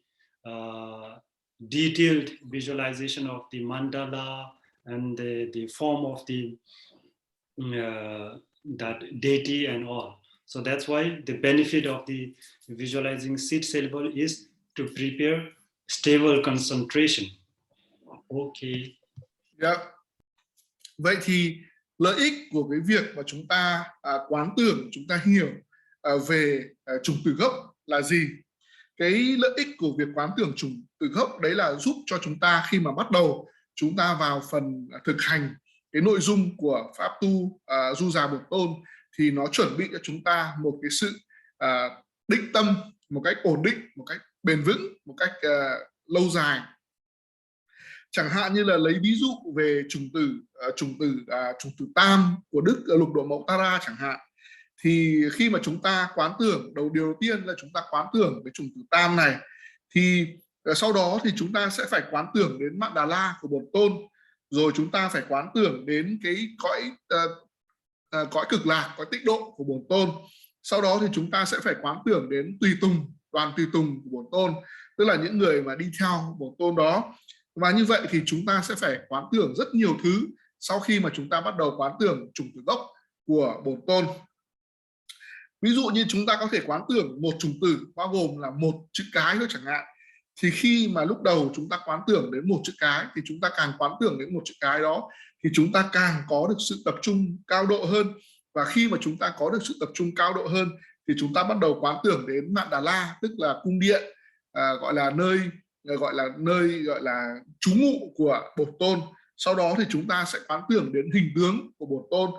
detailed visualization of the mandala and the form of the that deity and all. So that's why the benefit of the visualizing seed syllable is to prepare stable concentration. Okay. Vậy thì lợi ích của cái việc mà chúng ta quán tưởng, chúng ta hiểu về chủng tử gốc là gì? Cái lợi ích của việc quán tưởng chủng tử gốc đấy là giúp cho chúng ta khi mà bắt đầu chúng ta vào phần thực hành cái nội dung của pháp tu du già bổn tôn, thì nó chuẩn bị cho chúng ta một cái sự định tâm một cách ổn định, một cách bền vững, một cách lâu dài. Chẳng hạn như là lấy ví dụ về chủng tử tam của Đức ở lục độ Mậu Tara chẳng hạn, thì khi mà chúng ta quán tưởng, điều đầu tiên là chúng ta quán tưởng cái chủng tử tam này, thì sau đó thì chúng ta sẽ phải quán tưởng đến Mạn Đà La của Bổn Tôn, rồi chúng ta phải quán tưởng đến cái cõi cực lạc, cõi tịnh độ của Bổn Tôn. Sau đó thì chúng ta sẽ phải quán tưởng đến đoàn tùy tùng của Bổn Tôn, tức là những người mà đi theo Bổn Tôn đó. Và như vậy thì chúng ta sẽ phải quán tưởng rất nhiều thứ sau khi mà chúng ta bắt đầu quán tưởng chủng tử gốc của Bổn Tôn. Ví dụ như chúng ta có thể quán tưởng một chủng tử bao gồm là một chữ cái thôi chẳng hạn, thì khi mà lúc đầu chúng ta quán tưởng đến một chữ cái, thì chúng ta càng quán tưởng đến một chữ cái đó thì chúng ta càng có được sự tập trung cao độ hơn. Và khi mà chúng ta có được sự tập trung cao độ hơn thì chúng ta bắt đầu quán tưởng đến Mạn Đà La, tức là cung điện, gọi là nơi trú ngụ của Bổn Tôn. Sau đó thì chúng ta sẽ quán tưởng đến hình tướng của bổn tôn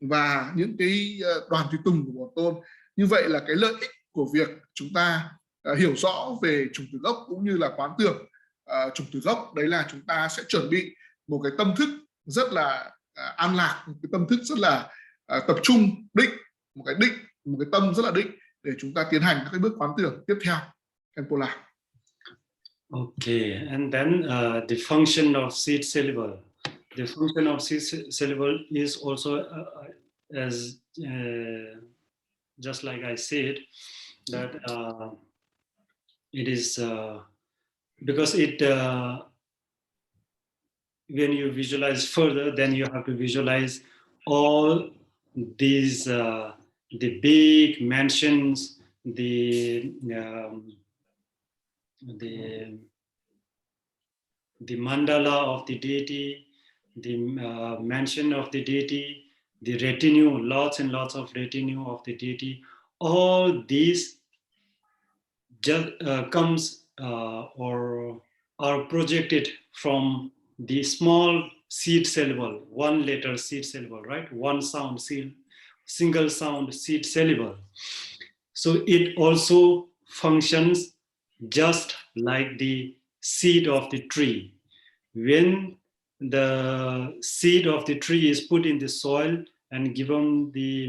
và những cái đoàn tùy tùng của bổn tôn. Như vậy là cái lợi ích của việc chúng ta hiểu rõ về chủng tử gốc cũng như là quán tưởng chủng tử gốc, đấy là chúng ta sẽ chuẩn bị một cái tâm thức rất là an lạc, một cái tâm thức rất là tập trung, một cái tâm rất là định để chúng ta tiến hành các cái bước quán tưởng tiếp theo. Khenpo là. Okay, and then the function of seed syllable. The function of seed syllable is also as just like I said, that it is because it when you visualize further, then you have to visualize all these the big mansions, the mandala of the deity, the mansion of the deity, the retinue, lots and lots of retinue of the deity. All these just comes or are projected from the small seed syllable, one letter seed syllable, right? One sound seed, single sound seed syllable. So it also functions just like the seed of the tree. When the seed of the tree is put in the soil and given the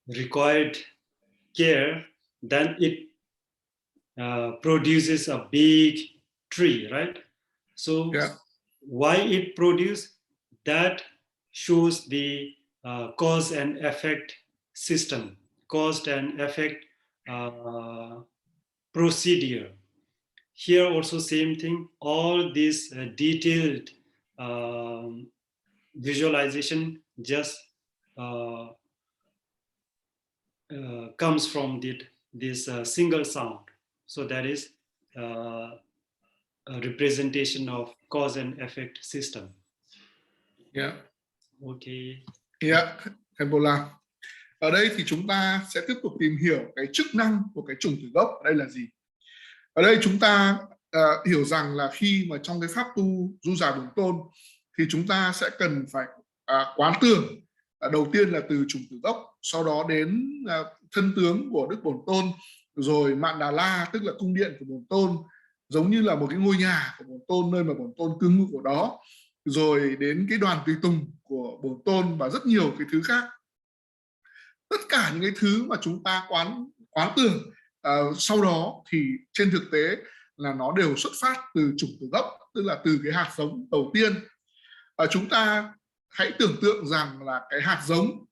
required care, then it produces a big tree, right? So why it produces, that shows the cause and effect system, cause and effect procedure. Here also same thing, all this detailed visualization just comes from this single sound. So that is a representation of cause and effect system. Okay. Khenpo là. Ở đây thì chúng ta sẽ tiếp tục tìm hiểu cái chức năng của cái chủng tử gốc ở đây là gì. Ở đây chúng ta hiểu rằng là khi mà trong cái pháp tu du giả bổn tôn thì chúng ta sẽ cần phải quán tưởng đầu tiên là từ chủng tử gốc, sau đó đến thân tướng của Đức Bổn Tôn, rồi Mạn Đà La tức là cung điện của Bổn Tôn, giống như là một cái ngôi nhà của Bổn Tôn nơi mà Bổn Tôn cư ngụ ở đó, rồi đến cái đoàn tùy tùng của Bổn Tôn và rất nhiều cái thứ khác. Tất cả những cái thứ mà chúng ta quán tưởng sau đó thì trên thực tế là nó đều xuất phát từ chủng tử gốc, tức là từ cái hạt giống đầu tiên. Chúng ta hãy tưởng tượng rằng là cái hạt giống,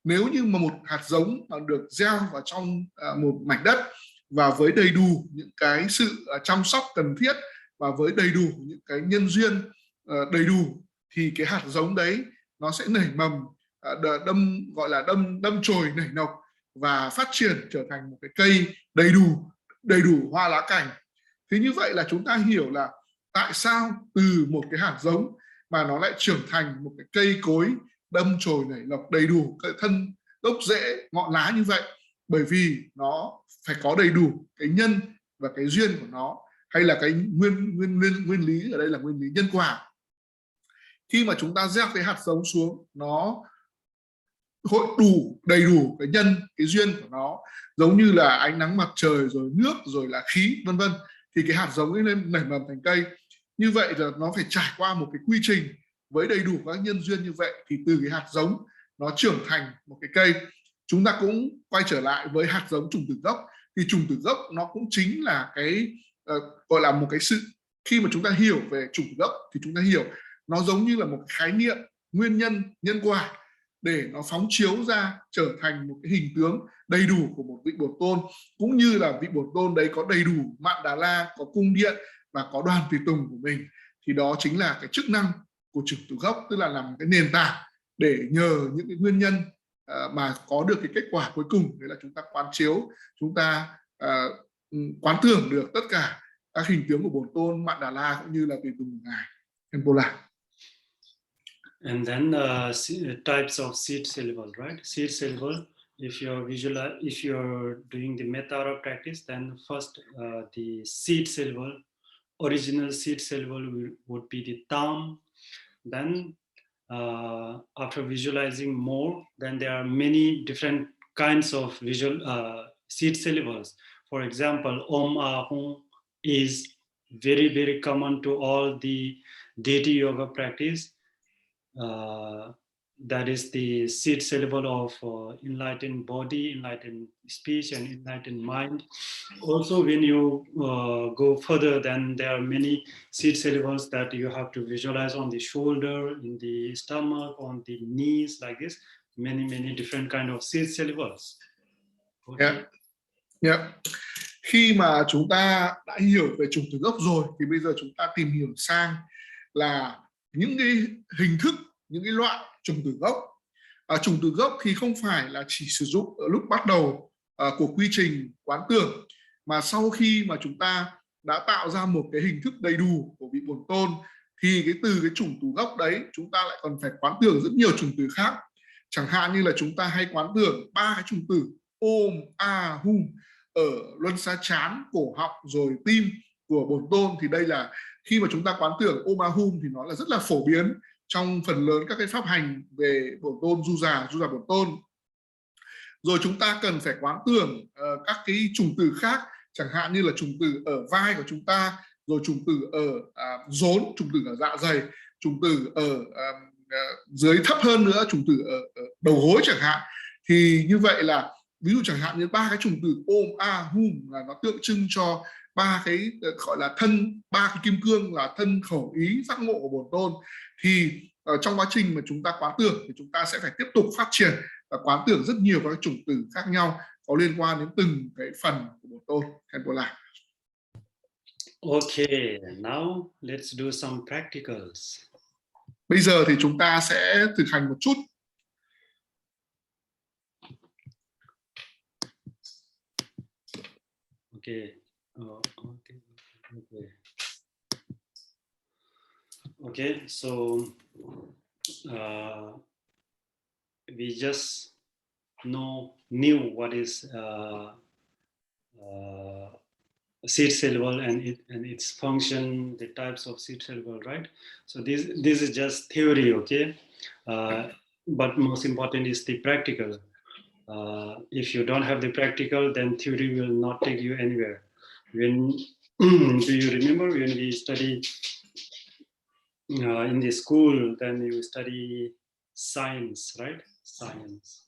nếu như mà một hạt giống mà được gieo vào trong một mảnh đất và với đầy đủ những cái sự chăm sóc cần thiết và với đầy đủ những cái nhân duyên đầy đủ thì cái hạt giống đấy nó sẽ nảy mầm, đâm chồi nảy nọc và phát triển trở thành một cái cây đầy đủ hoa lá cảnh. Thế như vậy là chúng ta hiểu là tại sao từ một cái hạt giống mà nó lại trưởng thành một cái cây cối đâm chồi nảy lộc đầy đủ cái thân gốc rễ ngọn lá như vậy, bởi vì nó phải có đầy đủ cái nhân và cái duyên của nó, hay là cái nguyên lý ở đây là nguyên lý nhân quả. Khi mà chúng ta gieo cái hạt giống xuống, nó hội đầy đủ cái nhân, cái duyên của nó, giống như là ánh nắng mặt trời, rồi nước, rồi là khí, vân vân, thì cái hạt giống ấy lên nảy mầm thành cây. Như vậy là nó phải trải qua một cái quy trình với đầy đủ các nhân duyên như vậy thì từ cái hạt giống nó trưởng thành một cái cây. Chúng ta cũng quay trở lại với hạt giống chủng tử gốc, thì chủng tử gốc nó cũng chính là cái gọi là một cái sự, khi mà chúng ta hiểu về chủng tử gốc thì chúng ta hiểu nó giống như là một khái niệm nguyên nhân nhân quả để nó phóng chiếu ra trở thành một cái hình tướng đầy đủ của một vị Bổn Tôn, cũng như là vị Bổn Tôn đấy có đầy đủ Mạn Đà La, có cung điện và có đoàn tùy tùng của mình. Thì đó chính là cái chức năng của chủng tử gốc, tức là làm cái nền tảng để nhờ những cái nguyên nhân mà có được cái kết quả cuối cùng, đấy là chúng ta quán chiếu, chúng ta quán tưởng được tất cả các hình tướng của Bổn Tôn, Mạn Đà La cũng như là tùy tùng của Ngài. Khenpo là. And then types of seed syllable, right? Seed syllable. If you're doing the metta practice, then first the seed syllable original seed syllable would be the tam. Then after visualizing more, then there are many different kinds of visual seed syllables. For example, Om Ahum is very, very common to all the deity yoga practice. That is the seed syllable of enlightened body, enlightened speech, and enlightened mind. Also, when you go further, then there are many seed syllables that you have to visualize on the shoulder, in the stomach, on the knees, like this. Many different kind of seed syllables. Okay. Yeah. Khi mà chúng ta đã hiểu về chủng từ gốc rồi thì bây giờ chúng ta tìm hiểu sang là những cái hình thức, những cái loại chủng từ gốc. Chủng từ gốc thì không phải là chỉ sử dụng ở lúc bắt đầu của quy trình quán tưởng, mà sau khi mà chúng ta đã tạo ra một cái hình thức đầy đủ của vị bổn tôn thì từ cái chủng từ gốc đấy chúng ta lại còn phải quán tưởng rất nhiều chủng từ khác. Chẳng hạn như là chúng ta hay quán tưởng 3 cái chủng từ Om, A, Hum ở luân xa trán, cổ họng rồi tim của bổn tôn. Thì đây là khi mà chúng ta quán tưởng Om, A, Hum thì nó là rất là phổ biến trong phần lớn các cái pháp hành về bổn tôn du già bổn tôn. Rồi chúng ta cần phải quán tưởng các cái chủng từ khác, chẳng hạn như là chủng từ ở vai của chúng ta, rồi chủng từ ở rốn, chủng từ ở dạ dày, chủng từ ở dưới thấp hơn nữa, chủng từ ở đầu gối chẳng hạn. Thì như vậy là ví dụ chẳng hạn như 3 cái chủng từ Om, A, Hum là nó tượng trưng cho 3 cái gọi là thân, 3 cái kim cương là thân, khẩu, ý, giác ngộ của bổn tôn. Thì trong quá trình mà chúng ta quán tưởng thì chúng ta sẽ phải tiếp tục phát triển và quán tưởng rất nhiều các chủng từ khác nhau có liên quan đến từng cái phần của bổn tôn. Khenpo lại. Okay, now let's do some practicals. Bây giờ thì chúng ta sẽ thực hành một chút. Okay. Okay, so we just knew what is seed syllable and its function, the types of seed syllable, right? So this is just theory, okay? But most important is the practical. If you don't have the practical, then theory will not take you anywhere. When do you remember when we study in the school, then you study science, right? Science.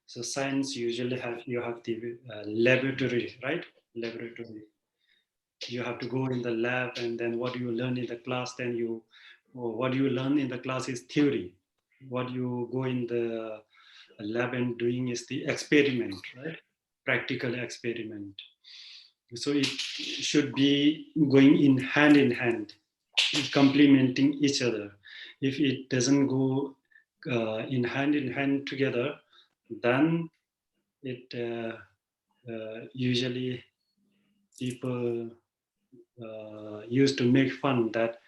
So science usually you have the laboratory, right? Laboratory. You have to go in the lab, and then what you learn in the class, then what you learn in the class is theory. What you go in the lab and doing is the experiment, right? Practical experiment. So it should be going in hand, complementing each other. If it doesn't go in hand together, then it usually people used to make fun that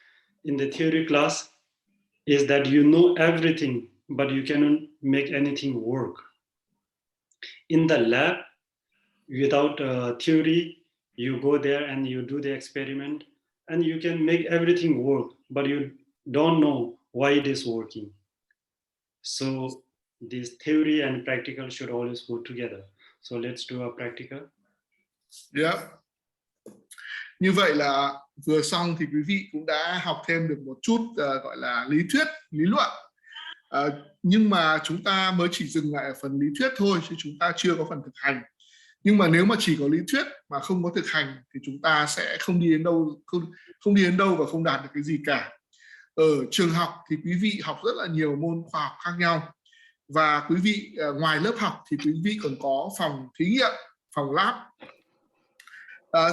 in the theory class is that you know everything, but you cannot make anything work. In the lab, without theory, you go there and you do the experiment and you can make everything work, but you don't know why it is working. So this theory and practical should always go together. So let's do a practical. Yeah. Như vậy là vừa xong thì quý vị cũng đã học thêm được một chút gọi là lý thuyết, lý luận. Nhưng mà chúng ta mới chỉ dừng lại ở phần lý thuyết thôi, chứ chúng ta chưa có phần thực hành. Nhưng mà nếu mà chỉ có lý thuyết mà không có thực hành thì chúng ta sẽ không đi đến đâu và không đạt được cái gì cả. Ở trường học thì quý vị học rất là nhiều môn khoa học khác nhau, và quý vị ngoài lớp học thì quý vị còn có phòng thí nghiệm, phòng lab.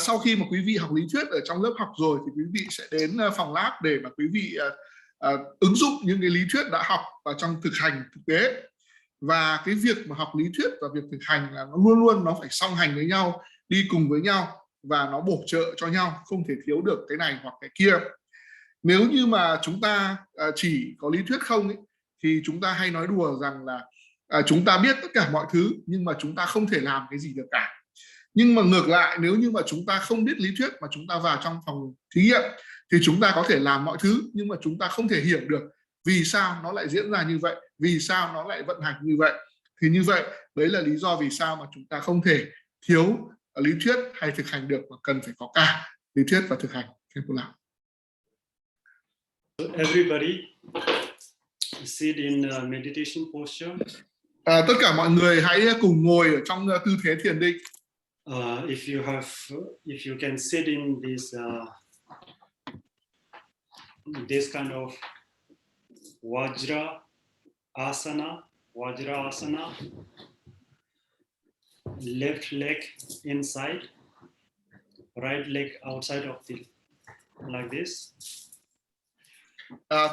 Sau khi mà quý vị học lý thuyết ở trong lớp học rồi thì quý vị sẽ đến phòng lab để mà quý vị ứng dụng những cái lý thuyết đã học vào trong thực hành thực tế. Và cái việc mà học lý thuyết và việc thực hành là nó luôn nó phải song hành với nhau, đi cùng với nhau và nó bổ trợ cho nhau, không thể thiếu được cái này hoặc cái kia. Nếu như mà chúng ta chỉ có lý thuyết không ấy, thì chúng ta hay nói đùa rằng là chúng ta biết tất cả mọi thứ nhưng mà chúng ta không thể làm cái gì được cả. Nhưng mà ngược lại, nếu như mà chúng ta không biết lý thuyết mà chúng ta vào trong phòng thí nghiệm thì chúng ta có thể làm mọi thứ, nhưng mà chúng ta không thể hiểu được vì sao nó lại diễn ra như vậy, vì sao nó lại vận hành như vậy. Thì như vậy, đấy là lý do vì sao mà chúng ta không thể thiếu lý thuyết hay thực hành được, mà cần phải có cả lý thuyết và thực hành. Everybody sit in meditation posture. Tất cả mọi người hãy cùng ngồi ở trong tư thế thiền định. If you can sit in this kind of Vajra asana, left leg inside, right leg outside of the, like this.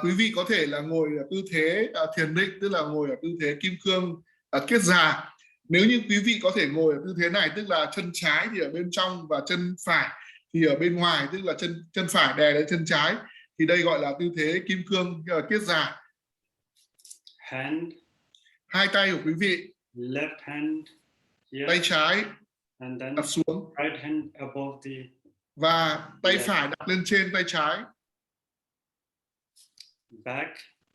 Quý vị có thể là ngồi ở tư thế thiền định, tức là ngồi ở tư thế kim cương kiết già. Nếu như quý vị có thể ngồi ở tư thế này, tức là chân trái thì ở bên trong và chân phải thì ở bên ngoài, tức là chân phải đè lên chân trái, thì đây gọi là tư thế kim cương kiết già. Hand, hai tay của quý vị, left hand here, tay trái and then đặt xuống, right hand above the, và tay phải đặt lên trên tay trái.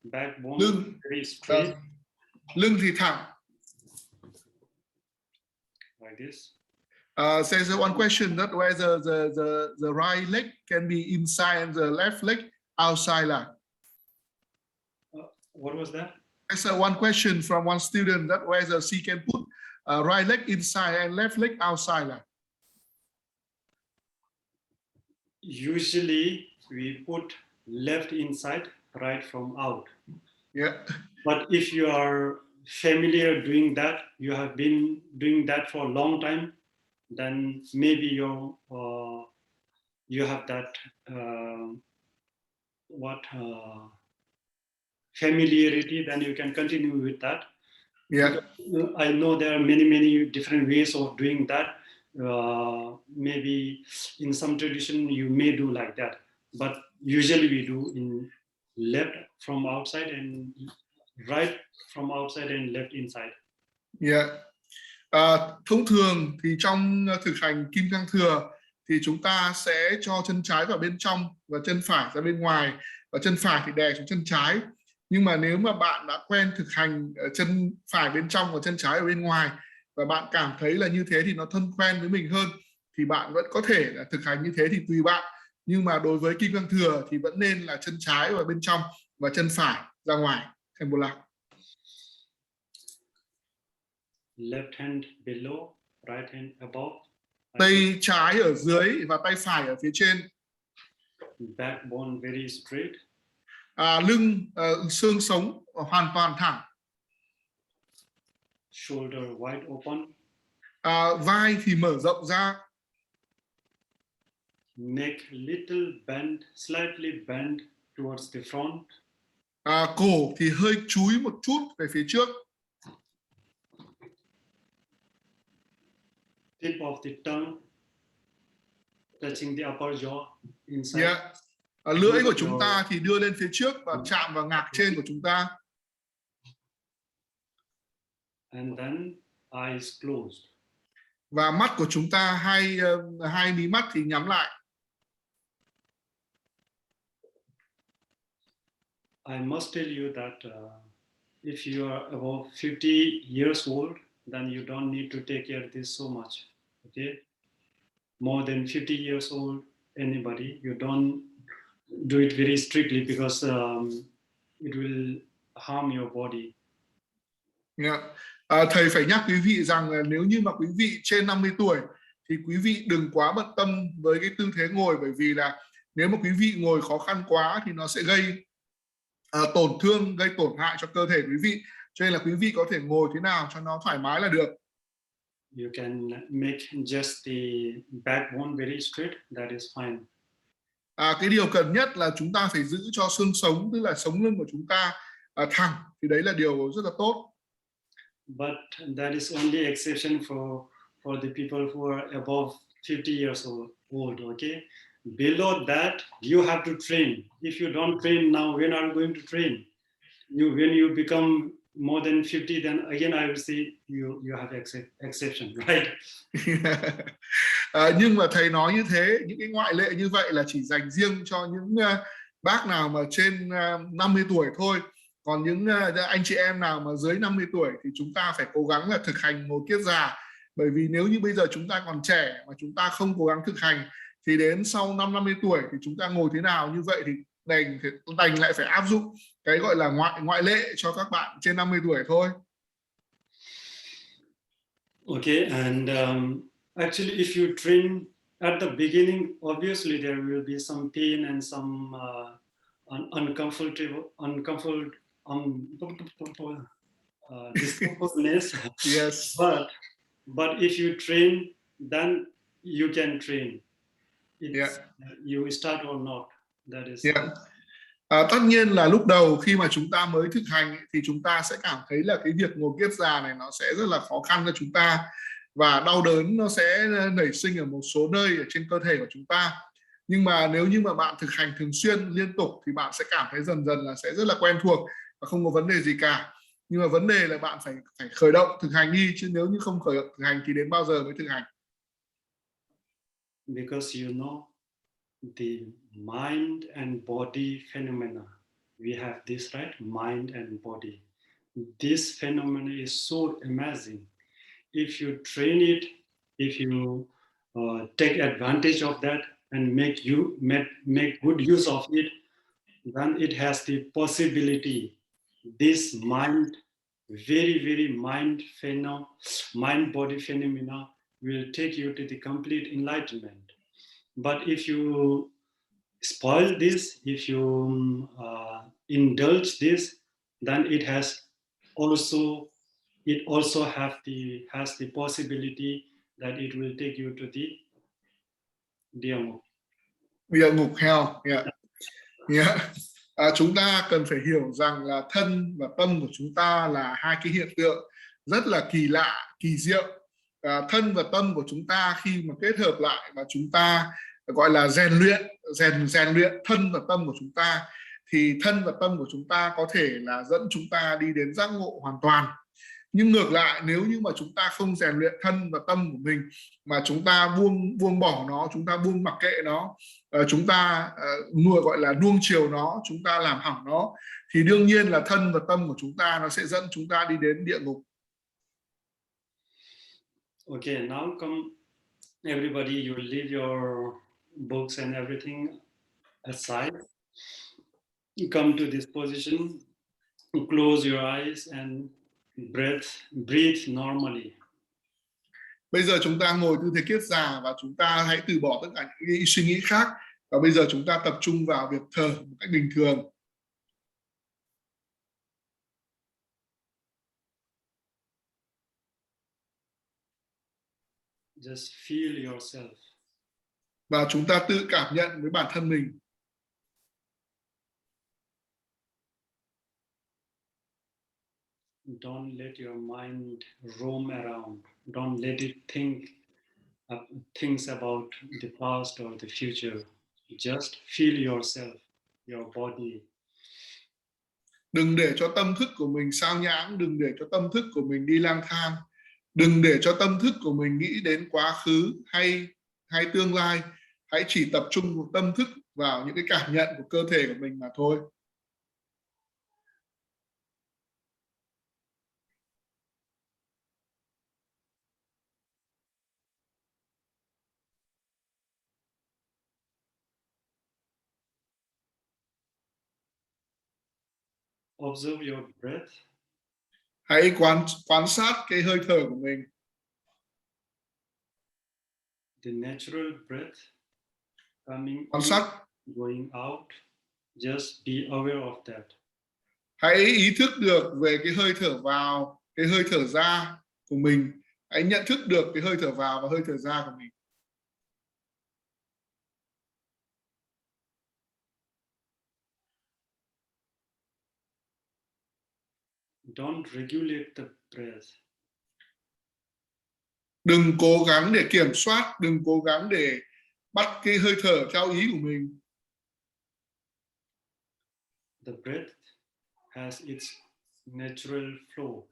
backbone Lưng, very straight, lưng thì thẳng. like this. There's one question that whether the right leg can be inside and the left leg outside. What was that? There's one question from one student that whether she can put right leg inside and left leg outside. Usually we put left inside, right from out. Yeah. But if you are familiar doing that, you have been doing that for a long time, then maybe you have that familiarity, then you can continue with that. Yeah. I know there are many different ways of doing that. Maybe in some tradition you may do like that, but usually we do in left from outside and right from outside and left inside. Yeah. Thông thường thì trong thực hành kim cang thừa thì chúng ta sẽ cho chân trái vào bên trong và chân phải ra bên ngoài, và chân phải thì đè xuống chân trái. Nhưng mà nếu mà bạn đã quen thực hành chân phải bên trong và chân trái ở bên ngoài, và bạn cảm thấy là như thế thì nó thân quen với mình hơn, thì bạn vẫn có thể là thực hành như thế, thì tùy bạn. Nhưng mà đối với kim cang thừa thì vẫn nên là chân trái vào bên trong và chân phải ra ngoài. Khenpo. Left hand below, right hand above. Tay trái ở dưới và tay phải ở phía trên. Backbone very straight. Lưng, xương sống hoàn toàn thẳng. Shoulder wide open. Vai thì mở rộng ra. Neck little bend, slightly bend towards the front. Cổ thì hơi chúi một chút về phía trước. Tip of the tongue touching the upper jaw inside. Yeah. Lưỡi của chúng ta thì đưa lên phía trước và chạm vào ngạc trên của chúng ta. And then eyes closed. Và mắt của chúng ta, hai mí mắt thì nhắm lại. I must tell you that if you are above 50 years old, then you don't need to take care of this so much. Okay, more than 50 years old, anybody, you don't do it very strictly because it will harm your body. Yeah. Thầy phải nhắc quý vị rằng là nếu như mà quý vị trên 50 tuổi thì quý vị đừng quá bận tâm với cái tư thế ngồi, bởi vì là nếu mà quý vị ngồi khó khăn quá thì nó sẽ gây tổn thương, gây tổn hại cho cơ thể quý vị. Cho nên là quý vị có thể ngồi thế nào cho nó thoải mái là được. You can make just the backbone very straight, that is fine. Cái điều cần nhất là chúng ta phải giữ cho xương sống, tức là sống lưng của chúng ta thẳng, thì đấy là điều rất là tốt. But that is only exception for the people who are above 50 years old. Okay, below that you have to train. If you don't train now, when are you going to train? When you become more than 50, then again I will say you have exception, right? Nhưng mà thầy nói như thế, những cái ngoại lệ như vậy là chỉ dành riêng cho những bác nào mà trên 50 tuổi thôi. Còn những anh chị em nào mà dưới 50 tuổi thì chúng ta phải cố gắng là thực hành ngồi kiết già. Bởi vì nếu như bây giờ chúng ta còn trẻ mà chúng ta không cố gắng thực hành thì đến sau 50 tuổi thì chúng ta ngồi thế nào như vậy thì đành lại phải áp dụng cái gọi là ngoại lệ cho các bạn trên 50 tuổi thôi. Okay, and actually if you train at the beginning, obviously there will be some pain and some discomfortness. Yes. But if you train, then you can train. You start or not. That is. Tất nhiên là lúc đầu khi mà chúng ta mới thực hành thì chúng ta sẽ cảm thấy là cái việc ngồi kiết già này nó sẽ rất là khó khăn cho chúng ta và đau đớn nó sẽ nảy sinh ở một số nơi ở trên cơ thể của chúng ta. Nhưng mà nếu như mà bạn thực hành thường xuyên liên tục thì bạn sẽ cảm thấy dần dần là sẽ rất là quen thuộc và không có vấn đề gì cả. Nhưng mà vấn đề là bạn phải khởi động thực hành đi, chứ nếu như không khởi động thực hành thì đến bao giờ mới thực hành? Because you know the mind and body phenomena. We have this, right? Mind and body. This phenomenon is so amazing. If you train it, if you take advantage of that and make good use of it, then it has the possibility. This mind, very mind body phenomena will take you to the complete enlightenment. But if you spoil this, if you indulge this, then it also has the possibility that it will take you to the địa ngục hell. Chúng ta cần phải hiểu rằng là thân và tâm của chúng ta là hai cái hiện tượng rất là kỳ lạ, kỳ diệu. Thân và tâm của chúng ta khi mà kết hợp lại và chúng ta gọi là rèn luyện thân và tâm của chúng ta, thì thân và tâm của chúng ta có thể là dẫn chúng ta đi đến giác ngộ hoàn toàn. Nhưng ngược lại, nếu như mà chúng ta không rèn luyện thân và tâm của mình mà chúng ta buông bỏ nó, chúng ta buông mặc kệ nó, chúng ta gọi là nuông chiều nó, chúng ta làm hỏng nó, thì đương nhiên là thân và tâm của chúng ta nó sẽ dẫn chúng ta đi đến địa ngục. Okay, now come everybody, you leave your books and everything aside. You come to this position, close your eyes and breathe normally. Bây giờ chúng ta ngồi tư thế kiết già và chúng ta hãy từ bỏ tất cả những suy nghĩ khác, và bây giờ chúng ta tập trung vào việc thở một cách bình thường. Just feel yourself. Và chúng ta tự cảm nhận với bản thân mình. Don't let your mind roam around. Don't let it think things about the past or the future. Just feel yourself, your body. Đừng để cho tâm thức của mình sao nhãng, đừng để cho tâm thức của mình đi lang thang, đừng để cho tâm thức của mình nghĩ đến quá khứ hay tương lai. Hãy chỉ tập trung một tâm thức vào những cái cảm nhận của cơ thể của mình mà thôi. Observe your breath. Hãy quan sát cái hơi thở của mình. The natural breath coming Quan in, sát, going out. Just be aware of that. Hãy ý thức được về cái hơi thở vào, cái hơi thở ra của mình. Hãy nhận thức được cái hơi thở vào và hơi thở ra của mình. Don't regulate the breath. Đừng cố gắng để kiểm soát, đừng cố gắng để bắt cái hơi thở theo ý của mình. The breath has its natural flow.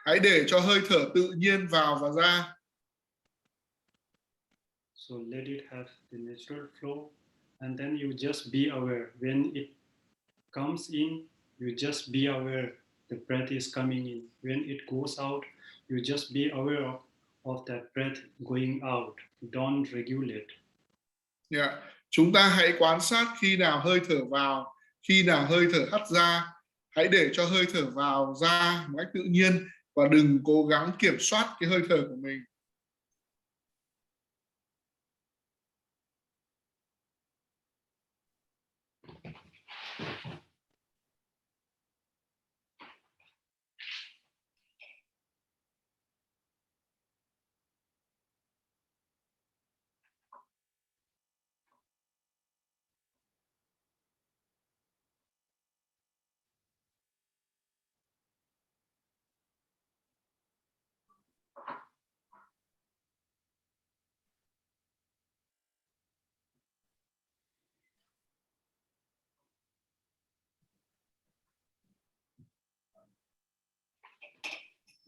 Hãy để cho hơi thở tự nhiên vào và ra. So let it have the natural flow, and then you just be aware. When it comes in, you just be aware the breath is coming in. When it goes out, you just be aware of that breath going out. Don't regulate. Yeah. Chúng ta hãy quan sát khi nào hơi thở vào, khi nào hơi thở hắt ra. Hãy để cho hơi thở vào ra một cách tự nhiên và đừng cố gắng kiểm soát cái hơi thở của mình.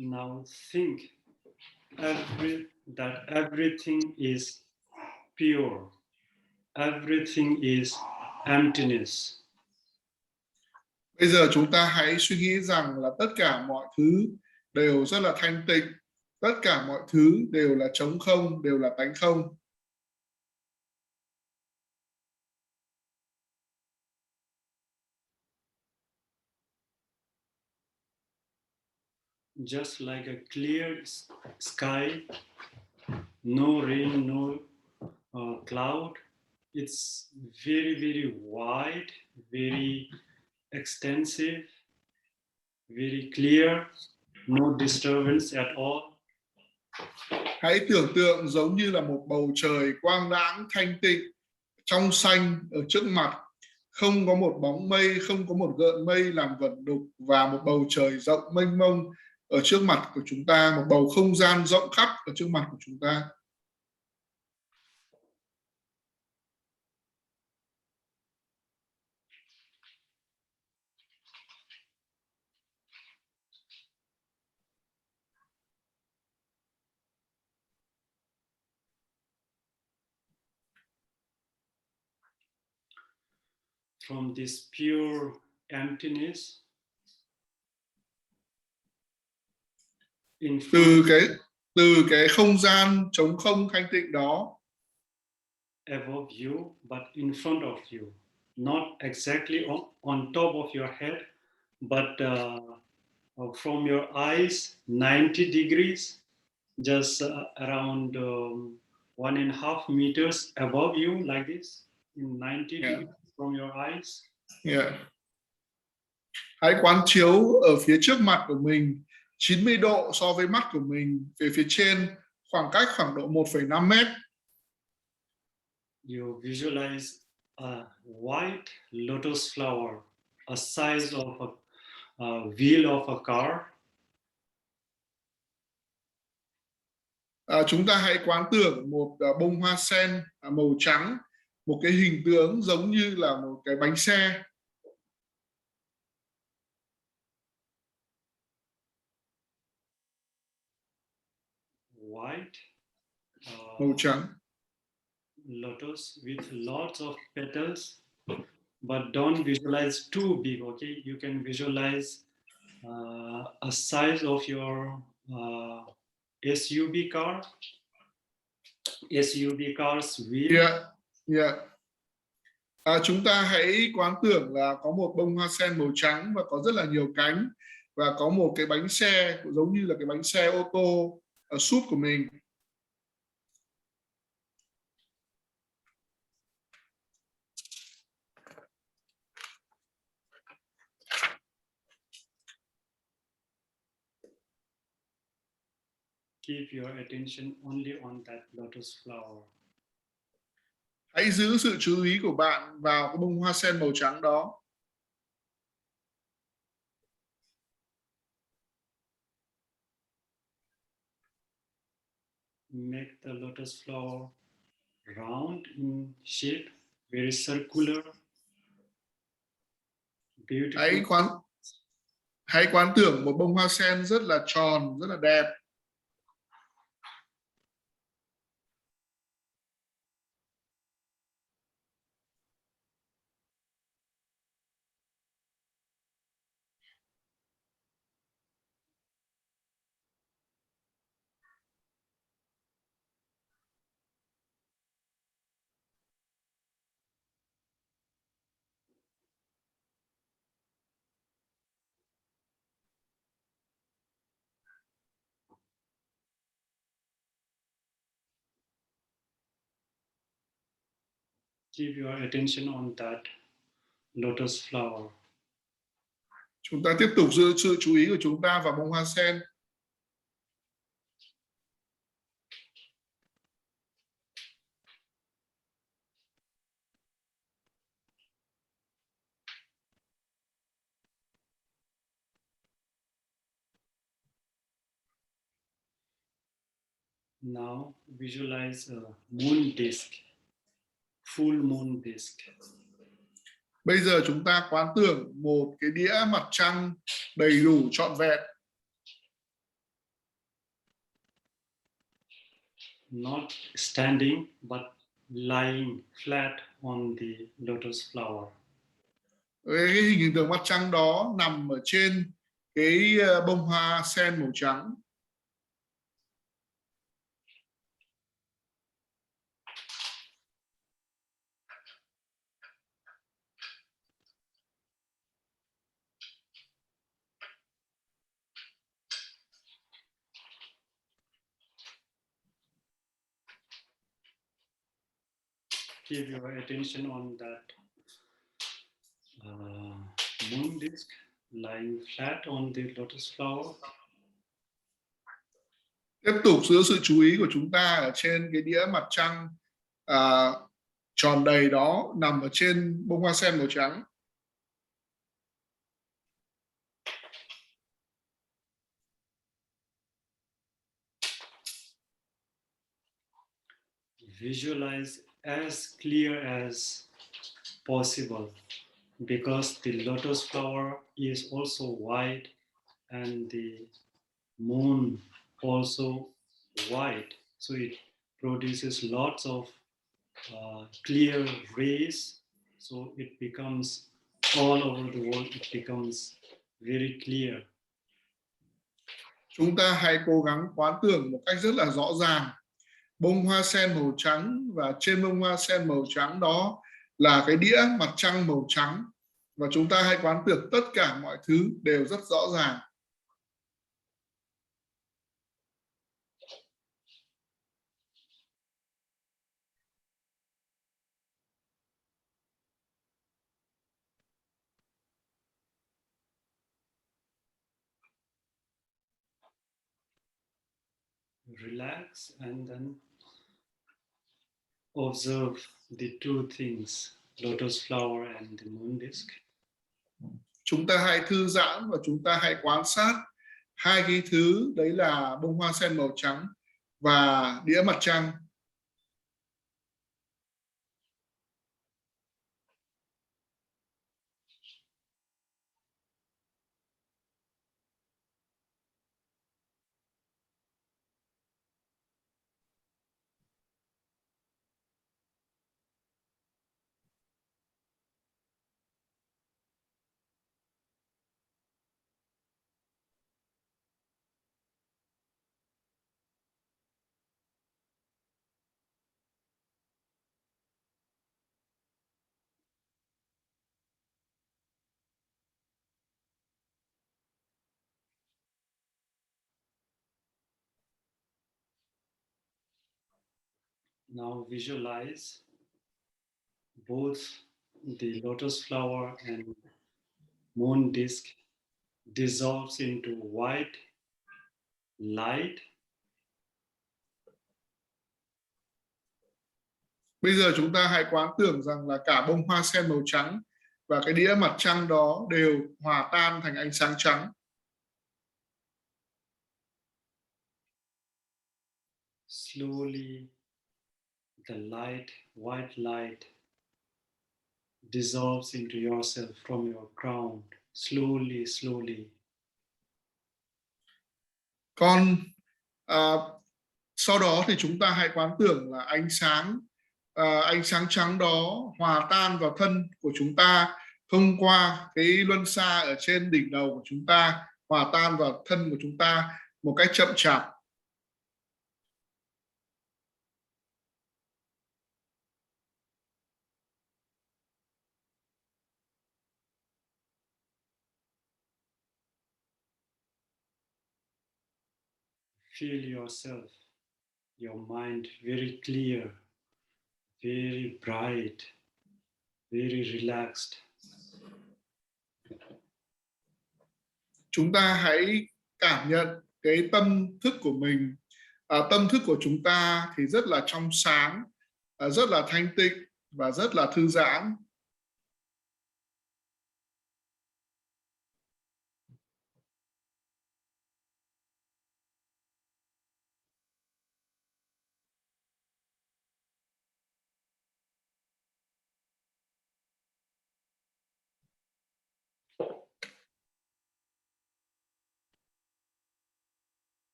Now think that everything is pure. Everything is emptiness. Bây giờ chúng ta hãy suy nghĩ rằng là tất cả mọi thứ đều rất là thanh tịnh. Tất cả mọi thứ đều là trống không, đều là tánh không. Just like a clear sky, no rain, no cloud. It's very, very wide, very extensive, very clear, no disturbance at all. Hãy tưởng tượng giống như là một bầu trời quang đãng, thanh tịnh, trong xanh ở trước mặt. Không có một bóng mây, không có một gợn mây làm vẩn đục, và một bầu trời rộng mênh mông ở trước mặt của chúng ta, một bầu không gian rộng khắp ở trước mặt của chúng ta. From this pure emptiness, in front, từ cái không gian trống không thanh tịnh đó, above you, but in front of you, not exactly on top of your head, but from your eyes 90 degrees, just around 1.5 meters above you, like this, in 90 degrees from your eyes. Hãy quán chiếu ở phía trước mặt của mình 90 độ so với mắt của mình, về phía trên khoảng cách khoảng độ 1,5 mét. You visualize a white lotus flower, a size of a wheel of a car. Chúng ta hãy quán tưởng một bông hoa sen màu trắng, một cái hình tướng giống như là một cái bánh xe. White, màu trắng. Lotus with lots of petals, but don't visualize too big. Okay, you can visualize a size of your SUV car. SUV cars wheel. Chúng ta hãy quán tưởng là có một bông hoa sen màu trắng và có rất là nhiều cánh, và có một cái bánh xe giống như là cái bánh xe ô tô ở súp của mình. Keep your attention only on that lotus flower. Hãy giữ sự chú ý của bạn vào cái bông hoa sen màu trắng đó. Make the lotus flower round in shape, very circular, beautiful. Hãy quán tưởng một bông hoa sen rất là tròn, rất là đẹp. Keep your attention on that lotus flower. Chúng ta tiếp tục giữ sự chú ý của chúng ta vào bông hoa sen. Now visualize a moon disk, full moon disk. Bây giờ chúng ta quán tưởng một cái đĩa mặt trăng đầy đủ trọn vẹn. Not standing but lying flat on the lotus flower. Cái hình tượng mặt trăng đó nằm ở trên cái bông hoa sen màu trắng. Keep your attention on that moon disk lying flat on the lotus flower. Tiếp tục giữ sự chú ý của chúng ta ở trên cái đĩa mặt trăng tròn đầy đó nằm ở trên bông hoa sen màu trắng. Visualize as clear as possible because the lotus flower is also white and the moon also white, so it produces lots of clear rays, so it becomes all over the world, it becomes very clear. Chúng ta hãy cố gắng quán tưởng một cách rất là rõ ràng bông hoa sen màu trắng, và trên bông hoa sen màu trắng đó là cái đĩa mặt trăng màu trắng, và chúng ta hãy quán tưởng tất cả mọi thứ đều rất rõ ràng. Relax and then observe the two things, lotus flower and the moon disk. Chúng ta hãy thư giãn và chúng ta hãy quan sát hai cái thứ, đấy là bông hoa sen màu trắng và đĩa mặt trăng. Now visualize both the lotus flower and moon disk dissolves into white light. Bây giờ chúng ta hãy quán tưởng rằng là cả bông hoa sen màu trắng và cái đĩa mặt trăng đó đều hòa tan thành ánh sáng trắng. Slowly, the light, white light, dissolves into yourself from your crown. Slowly, slowly, Còn sau đó thì chúng ta hãy quán tưởng là ánh sáng trắng đó hòa tan vào thân của chúng ta thông qua cái luân xa ở trên đỉnh đầu của chúng ta, hòa tan vào thân của chúng ta một cách chậm chạp. Feel yourself, your mind very clear, very bright, very relaxed. Chúng ta hãy cảm nhận cái tâm thức của mình. Tâm thức của chúng ta thì rất là trong sáng, rất là thanh tịnh và rất là thư giãn.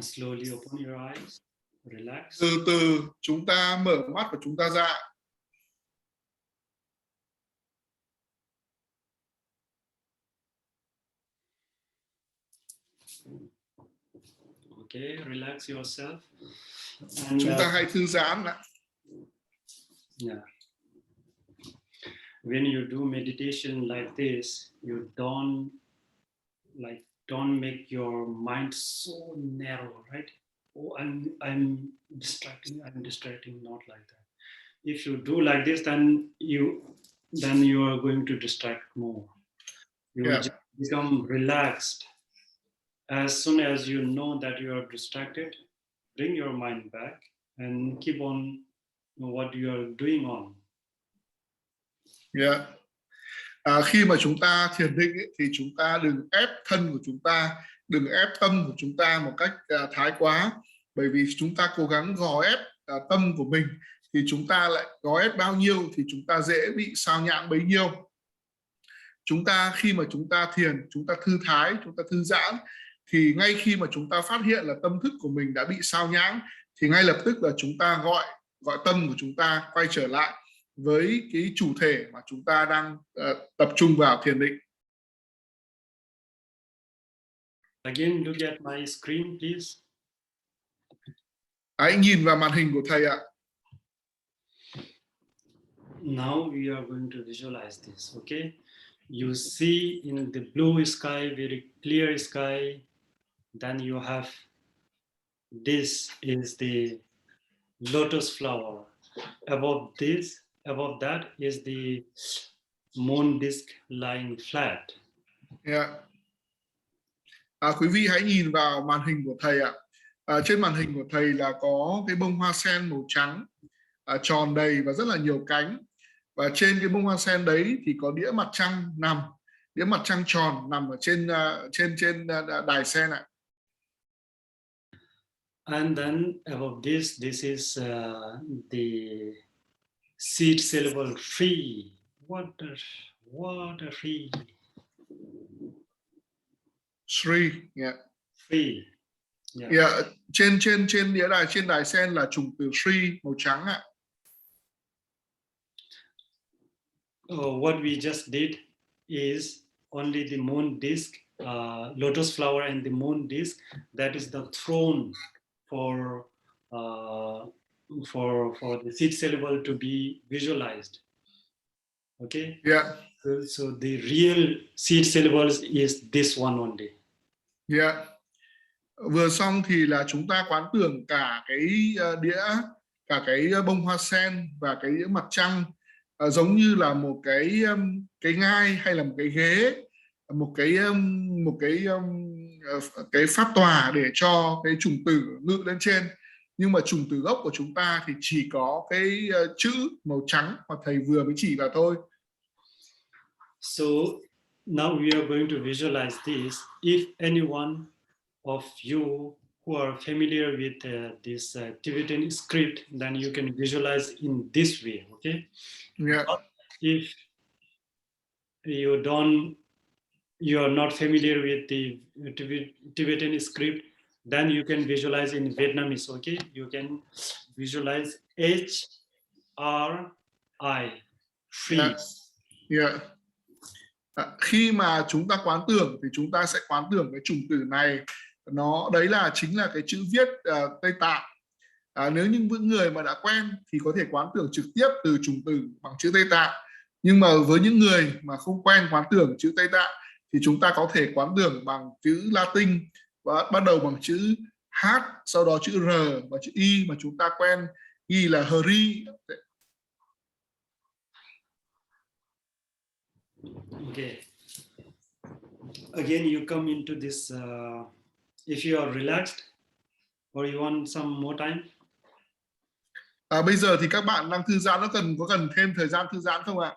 Slowly open your eyes, relax. Từ từ chúng ta mở mắt của chúng ta ra. Okay, relax yourself. And, chúng ta hãy thư giãn lại. Yeah. When you do meditation like this, you don't make your mind so narrow, right? Oh, I'm distracting, not like that. If you do like this, then you are going to distract more. You will just become relaxed. As soon as you know that you are distracted, bring your mind back and keep on what you are doing on. Khi mà chúng ta thiền định ấy, thì chúng ta đừng ép thân của chúng ta, đừng ép tâm của chúng ta một cách thái quá. Bởi vì chúng ta cố gắng gò ép tâm của mình thì chúng ta lại gò ép bao nhiêu thì chúng ta dễ bị sao nhãng bấy nhiêu. Khi mà chúng ta thiền, chúng ta thư thái, chúng ta thư giãn, thì ngay khi mà chúng ta phát hiện là tâm thức của mình đã bị sao nhãng thì ngay lập tức là chúng ta gọi tâm của chúng ta quay trở lại với cái chủ thể mà chúng ta đang tập trung vào thiền định. Again, look at my screen, please. Hãy nhìn vào màn hình của thầy ạ. Now we are going to visualize this, okay? You see in the blue sky, very clear sky, then you have, this is the lotus flower. Above that is the moon disk lying flat. Quý vị hãy nhìn vào màn hình của thầy ạ. Trên màn hình của thầy là có cái bông hoa sen màu trắng, tròn đầy và rất là nhiều cánh. Và trên cái bông hoa sen đấy thì có đĩa mặt trăng tròn nằm ở trên đài sen ạ. And then above this is the seed syllable free. Water free. Free, Free. Trên đĩa đài, trên đài sen là chùm từ free màu trắng ạ. What we just did is only the moon disk, lotus flower and the moon disk. That is the throne for the seed syllable to be visualized. Okay. So the real seed syllables is this one only. Vừa xong thì là chúng ta quán tưởng cả cái bông hoa sen và cái đĩa mặt trăng giống như là một cái ngai hay là một cái ghế, một cái pháp tòa để cho cái chủng tử ngự lên trên. Nhưng mà chủng tử gốc của chúng ta thì chỉ có cái chữ màu trắng mà thầy vừa mới chỉ vào thôi. So now we are going to visualize this. If anyone of you who are familiar with this Tibetan script, then you can visualize in this way, okay? But if you don't you are not familiar with the Tibetan script, then you can visualize in Vietnamese. Okay, you can visualize HRI, free. Yeah. Khi mà chúng ta quán tưởng thì chúng ta sẽ quán tưởng cái chủng tử này, nó đấy là chính là cái chữ viết Tây Tạng. Nếu như những người mà đã quen thì có thể quán tưởng trực tiếp từ chủng tử bằng chữ Tây Tạng, nhưng mà với những người mà không quen quán tưởng chữ Tây Tạng thì chúng ta có thể quán tưởng bằng chữ Latin và bắt đầu bằng chữ H, sau đó chữ R và chữ Y mà chúng ta quen ghi là Hri. Okay. Again, you come into this. If you are relaxed, or you want some more time. Bây giờ thì các bạn đang thư giãn, có cần thêm thời gian thư giãn không ạ?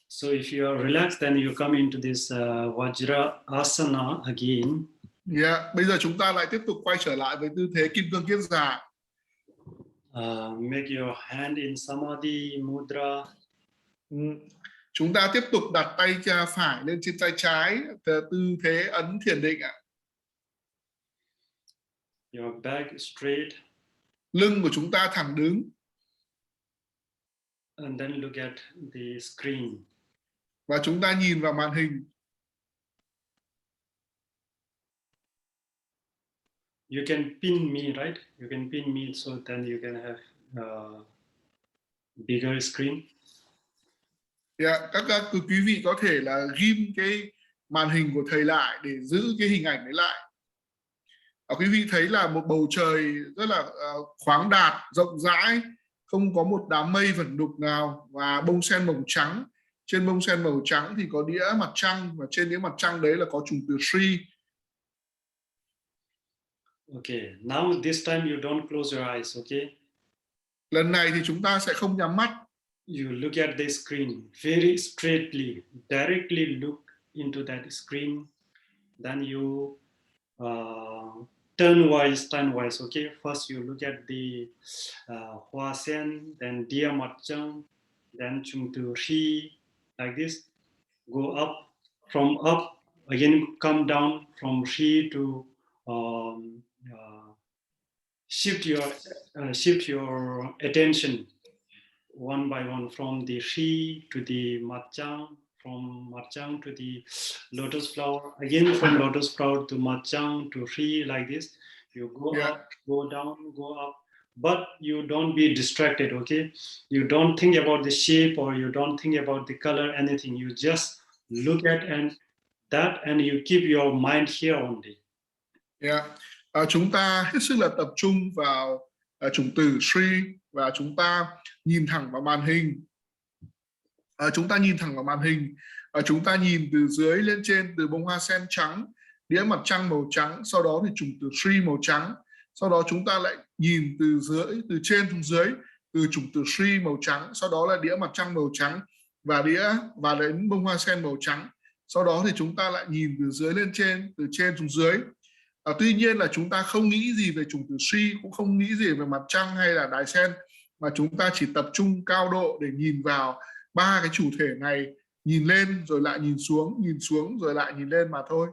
So if you are relaxed, then you come into this Vajra Asana again. Yeah. Bây giờ chúng ta lại tiếp tục quay trở lại với tư thế kim cương kiết già. Make your hand in Samadhi Mudra. Chúng ta tiếp tục đặt tay phải lên trên tay trái, tư thế ấn thiền định ạ. Your back straight. Lưng của chúng ta thẳng đứng. And then look at the screen. Và chúng ta nhìn vào màn hình. You can pin me, right? You can pin me so then you can have bigger screen. Yeah, các quý vị có thể là ghim cái màn hình của thầy lại để giữ cái hình ảnh đấy lại. Quý vị thấy là một bầu trời rất là khoáng đạt, rộng rãi, không có một đám mây vẩn đục nào, và bông sen màu trắng. Trên bông sen màu trắng thì có đĩa mặt trăng, và trên đĩa mặt trăng đấy là có chủng từ Sri. Okay, now this time you don't close your eyes, okay? Lần này thì chúng ta sẽ không nhắm mắt. You look at the screen very straightly, directly look into that screen. Then you turn wise, okay? First you look at the Hoa Sen, then Dia Mặt Trăng, then Chung Tu Ri, like this. Go up, from up, again come down from Ri to shift your attention one by one from the Ri to the Matchang, from Matchang to the lotus flower, again from lotus flower to Matchang to Ri, like this. You go up, go down, go up, but you don't be distracted, okay? You don't think about the shape, or you don't think about the color, anything. You just look at that and you keep your mind here only. Yeah. Chúng ta hết sức là tập trung vào chủng từ Sri, và chúng ta nhìn thẳng vào màn hình. Chúng ta nhìn thẳng vào màn hình. Chúng ta nhìn từ dưới lên trên, từ bông hoa sen trắng, đĩa mặt trăng màu trắng, sau đó thì chủng từ Sri màu trắng. Sau đó chúng ta lại nhìn từ trên xuống dưới, từ chủng từ Sri màu trắng, sau đó là đĩa mặt trăng màu trắng và đến bông hoa sen màu trắng. Sau đó thì chúng ta lại nhìn từ dưới lên trên, từ trên xuống dưới. Tuy nhiên là chúng ta không nghĩ gì về chủng tử Sri, cũng không nghĩ gì về mặt trăng hay là đài sen, mà chúng ta chỉ tập trung cao độ để nhìn vào ba cái chủ thể này, nhìn lên rồi lại nhìn xuống rồi lại nhìn lên mà thôi.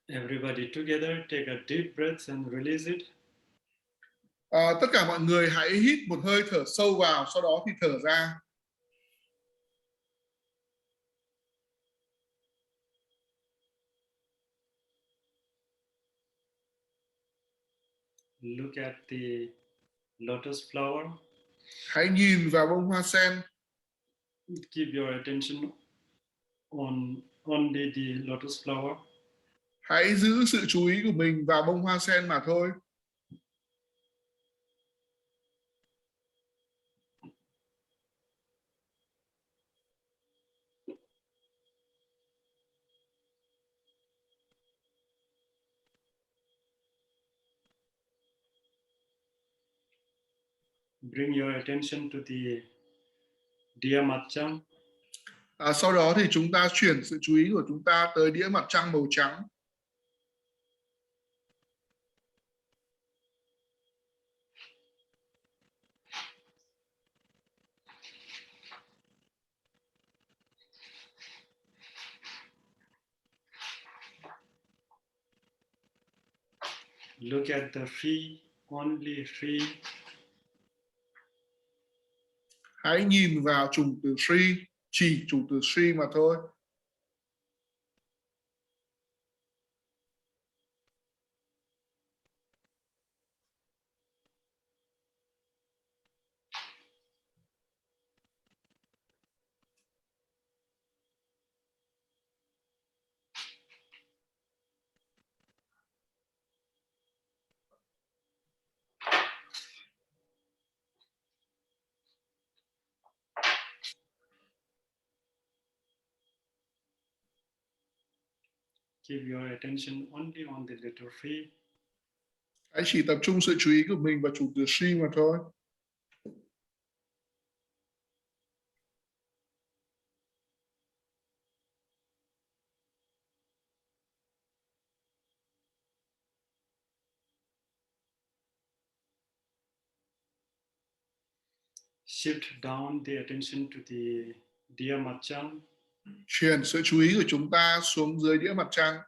Everybody together, take a deep breath and release it. Tất cả mọi người hãy hít một hơi thở sâu vào, sau đó thì thở ra. Look at the lotus flower. Hãy nhìn vào bông hoa sen. Keep your attention on only the lotus flower. Hãy giữ sự chú ý của mình vào bông hoa sen mà thôi. Bring your attention to the Dia Mặt Trăng. Sau đó thì chúng ta chuyển sự chú ý của chúng ta tới đĩa mặt trăng màu trắng. Look at the free, only free. Hãy nhìn vào trùng từ free, chỉ trùng từ free mà thôi. Keep your attention only on the letter free. Hãy chỉ tập trung sự chú ý của mình vào trùng từ free mà thôi. Shift down the attention to the Dia Macham. Chuyển sự chú ý của chúng ta xuống dưới đĩa mặt trăng.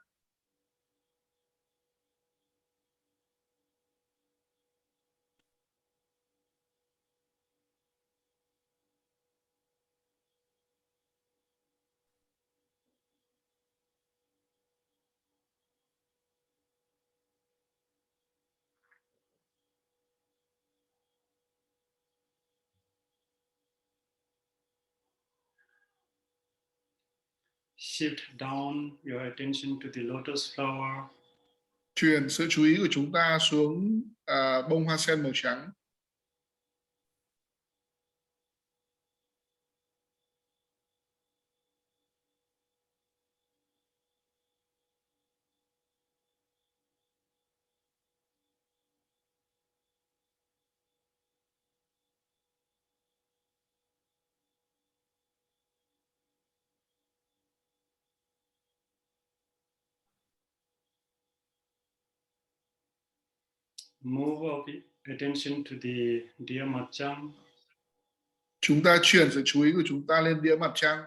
Shift down your attention to the lotus flower. Chuyển sự chú ý của chúng ta xuống bông hoa sen màu trắng. Move of attention to the Dia Macham. Chúng ta chuyển sự chú ý của chúng ta lên đĩa mặt trăng.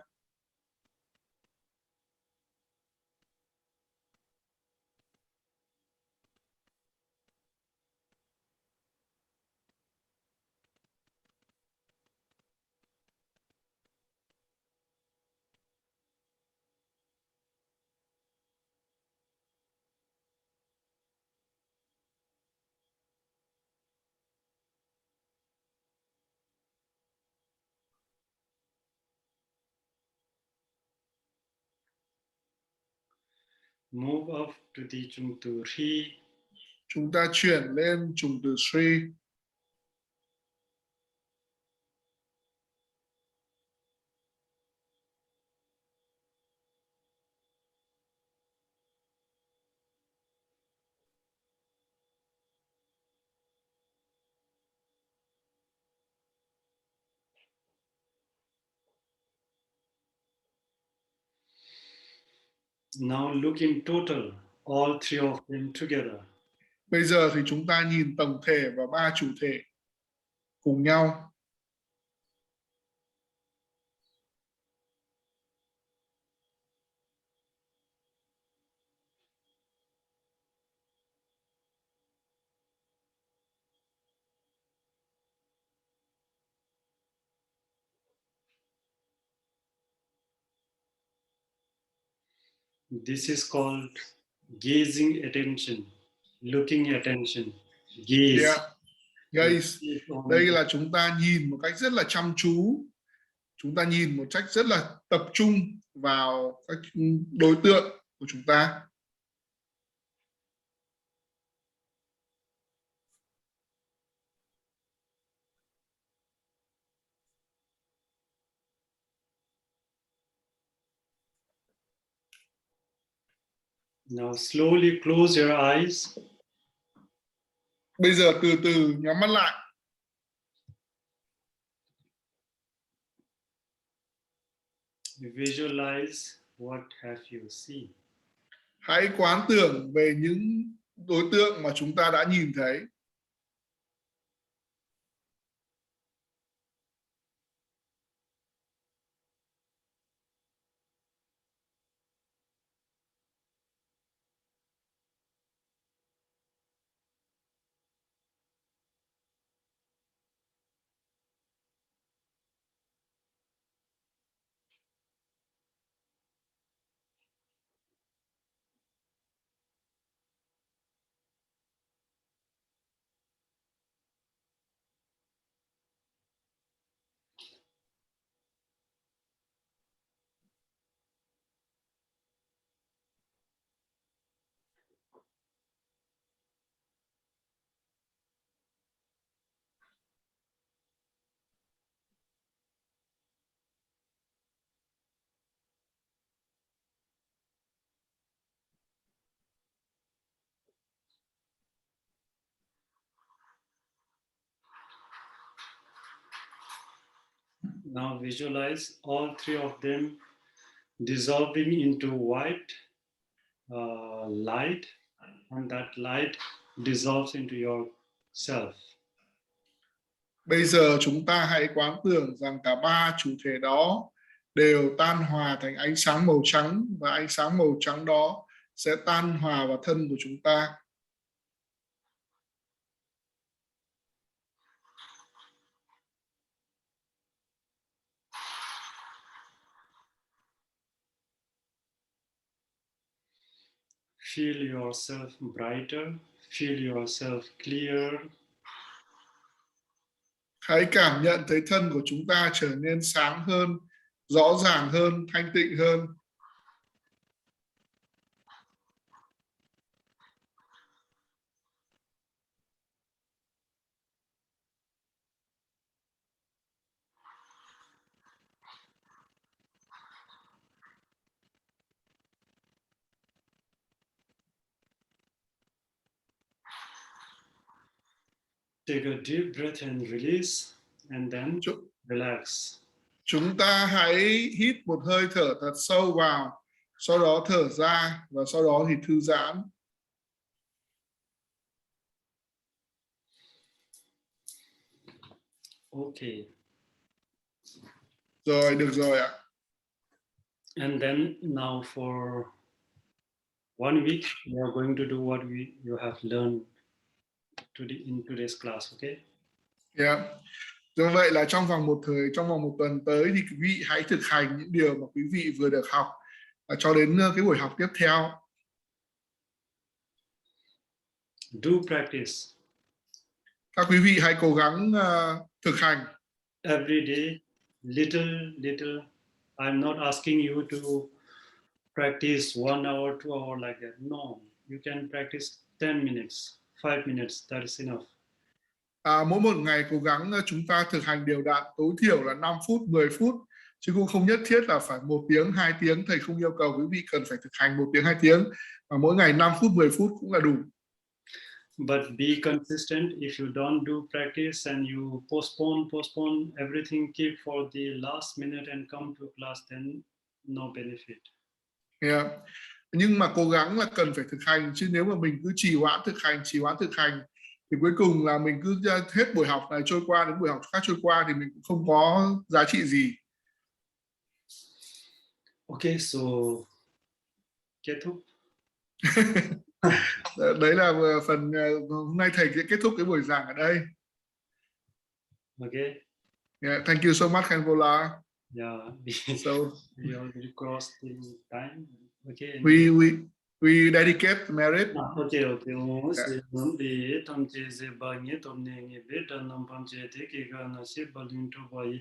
Move up to the trùng từ Ri. Chúng ta chuyển lên trùng từ Sri. Now look in total, all three of them together. Bây giờ thì chúng ta nhìn tổng thể và ba chủ thể cùng nhau. This is called gazing attention, looking attention, gaze. Yeah. Guys, đây là chúng ta nhìn một cách rất là chăm chú. Chúng ta nhìn một cách rất là tập trung vào các đối tượng của chúng ta. Now slowly close your eyes. Bây giờ từ từ nhắm mắt lại. Visualize what have you seen. Hãy quán tưởng về những đối tượng mà chúng ta đã nhìn thấy. Now visualize all three of them dissolving into white light, and that light dissolves into yourself. Bây giờ chúng ta hãy quán tưởng rằng cả ba chủ thể đó đều tan hòa thành ánh sáng màu trắng, và ánh sáng màu trắng đó sẽ tan hòa vào thân của chúng ta. Feel yourself brighter, feel yourself clear. Hãy cảm nhận thấy thân của chúng ta trở nên sáng hơn, rõ ràng hơn, thanh tịnh hơn. Take a deep breath and release, and then relax. Chúng ta hãy hít một hơi thở thật sâu vào, sau đó thở ra, và sau đó thì thư giãn. Okay. Rồi, được rồi ạ. And then now for 1 week, we are going to do what you have learned in today's class, okay? Yeah. Do vậy là trong vòng một tuần tới thì quý vị hãy thực hành những điều mà quý vị vừa được học cho đến cái buổi học tiếp theo. Do practice. Các quý vị hãy cố gắng thực hành. Every day, little. I'm not asking you to practice 1 hour, 2 hours like that. No, you can practice 10 minutes, 5 minutes. That is enough. Mỗi một ngày cố gắng chúng ta thực hành đều đặn, tối thiểu là 5 phút, 10 phút, chứ cũng không nhất thiết là phải 1 tiếng, 2 tiếng. Thầy không yêu cầu quý vị cần phải thực hành 1 tiếng, 2 tiếng, mà mỗi ngày 5 phút, 10 phút cũng là đủ. But be consistent. If you don't do practice and you postpone everything, keep for the last minute and come to class, then no benefit. Yeah. Nhưng mà cố gắng là cần phải thực hành, chứ nếu mà mình cứ trì hoãn thực hành thì cuối cùng là mình cứ hết buổi học này trôi qua đến buổi học khác trôi qua thì mình cũng không có giá trị gì. Okay, so kết thúc. Đấy là phần hôm nay thầy sẽ kết thúc cái buổi giảng ở đây. Okay. Yeah, thank you so much, Khenpo. Yeah. So we already crossed the time. Okay. We dedicate merit. Okay. Sẽ muốn đi tham gia sẽ bao nhiêu tôm này nghe biết là năm trăm chế thì cái nó sẽ bao nhiêu thu vậy.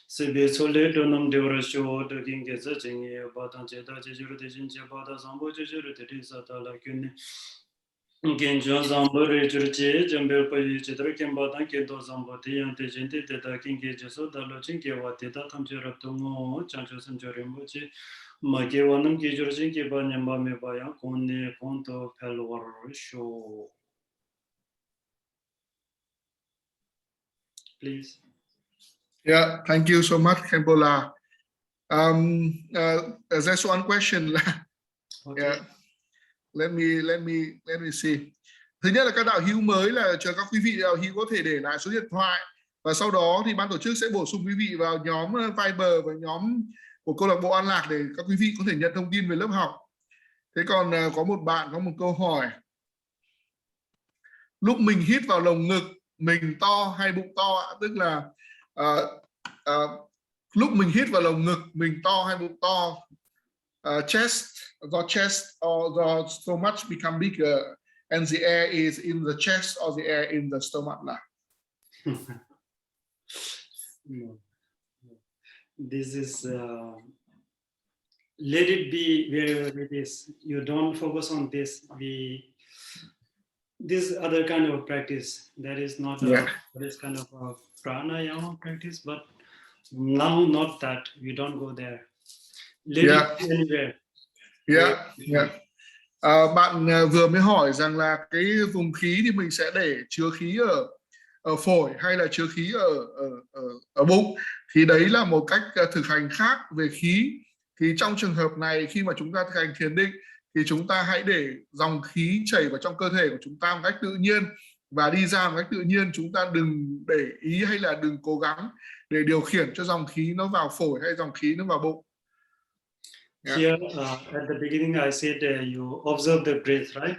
Sẽ biết số lượng đồ năm đều là số được kinh nghiệm rất nhiều. Bao nhiêu chế đó chế rồi thì chính chế bao nhiêu sản phẩm chế rồi thì đi sao ta là cái này. Kinh doanh sản phẩm rồi chế chuẩn bị phải chế rồi kinh bao nhiêu cái đồ sản phẩm thì anh thấy chính thì ta kinh nghiệm chế số đó là chính cái vật thì ta tham gia rồi tung ngô chẳng cho sinh cho riêng chứ. Mà cáiวันนั้นcái rồi chính cái bao nhiêu bao nhiêu bao nhiêu con này con to fellow show. Please. Yeah, thank you so much, Khenpo. There's one question. Okay. Yeah. Let me see. Thứ nhất là các đạo hữu mới là chờ các quý vị đạo hữu có thể để lại số điện thoại, và sau đó thì ban tổ chức sẽ bổ sung quý vị vào nhóm Viber và nhóm của câu lạc bộ An Lạc để các quý vị có thể nhận thông tin về lớp học. Thế còn có một bạn có một câu hỏi: lúc mình hít vào lồng ngực mình to hay bụng to? Tức là lúc mình hít vào lồng ngực mình to hay bụng to? Chest or the stomach become bigger and the air is in the chest or the air in the stomach? No. This is let it be wherever it is. You don't focus on this. This other kind of practice, that is not this kind of a pranayama practice, but now not that. You don't go there. Let it be anywhere. Bạn vừa mới hỏi rằng là cái vùng khí thì mình sẽ để chứa khí ở ở phổi hay là chứa khí ở bụng, thì đấy là một cách thực hành khác về khí. Thì trong trường hợp này, khi mà chúng ta thực hành thiền định thì chúng ta hãy để dòng khí chảy vào trong cơ thể của chúng ta một cách tự nhiên và đi ra một cách tự nhiên. Chúng ta đừng để ý hay là đừng cố gắng để điều khiển cho dòng khí nó vào phổi hay dòng khí nó vào bụng. Here, at the beginning, I said you observe the breath, right?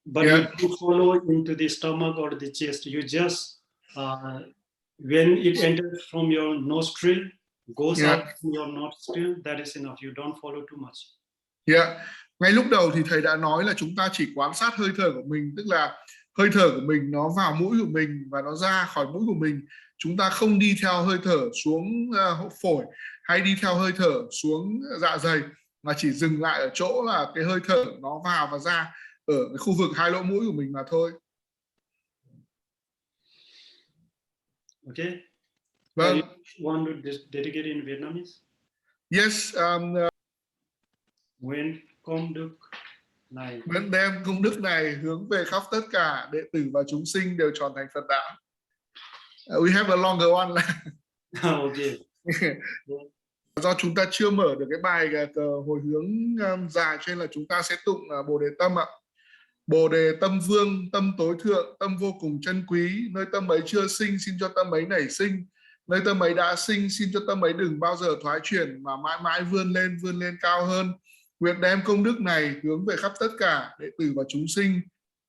But Yeah. you don't follow into the stomach or the chest. You just, when it enters from your nostril, goes Yeah. up to your nostril, that is enough. You don't follow too much. Yeah. Ngay lúc đầu thì thầy đã nói là chúng ta chỉ quan sát hơi thở của mình, tức là hơi thở của mình nó vào mũi của mình và nó ra khỏi mũi của mình. Chúng ta không đi theo hơi thở xuống phổi hay đi theo hơi thở xuống dạ dày, mà chỉ dừng lại ở chỗ là cái hơi thở nó vào và ra ở cái khu vực hai lỗ mũi của mình mà thôi. Okay. Vâng. You want to dedicate in Vietnamese? Yes. Nguyện công đức này. Nguyện đem công đức này hướng về khắp tất cả đệ tử và chúng sinh đều tròn thành Phật đạo. We have a longer one. Okay. Do chúng ta chưa mở được cái bài hồi hướng dài, cho nên là chúng ta sẽ tụng Bồ Đề Tâm ạ. Bồ Đề Tâm Vương, tâm tối thượng, tâm vô cùng chân quý. Nơi tâm ấy chưa sinh, xin cho tâm ấy nảy sinh. Nơi tâm ấy đã sinh, xin cho tâm ấy đừng bao giờ thoái chuyển mà mãi mãi vươn lên cao hơn. Nguyện đem công đức này hướng về khắp tất cả đệ tử và chúng sinh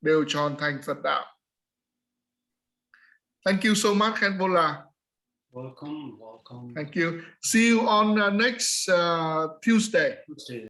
đều tròn thành Phật đạo. Thank you so much, Khenpo. Welcome. Thank you. See you on next Tuesday.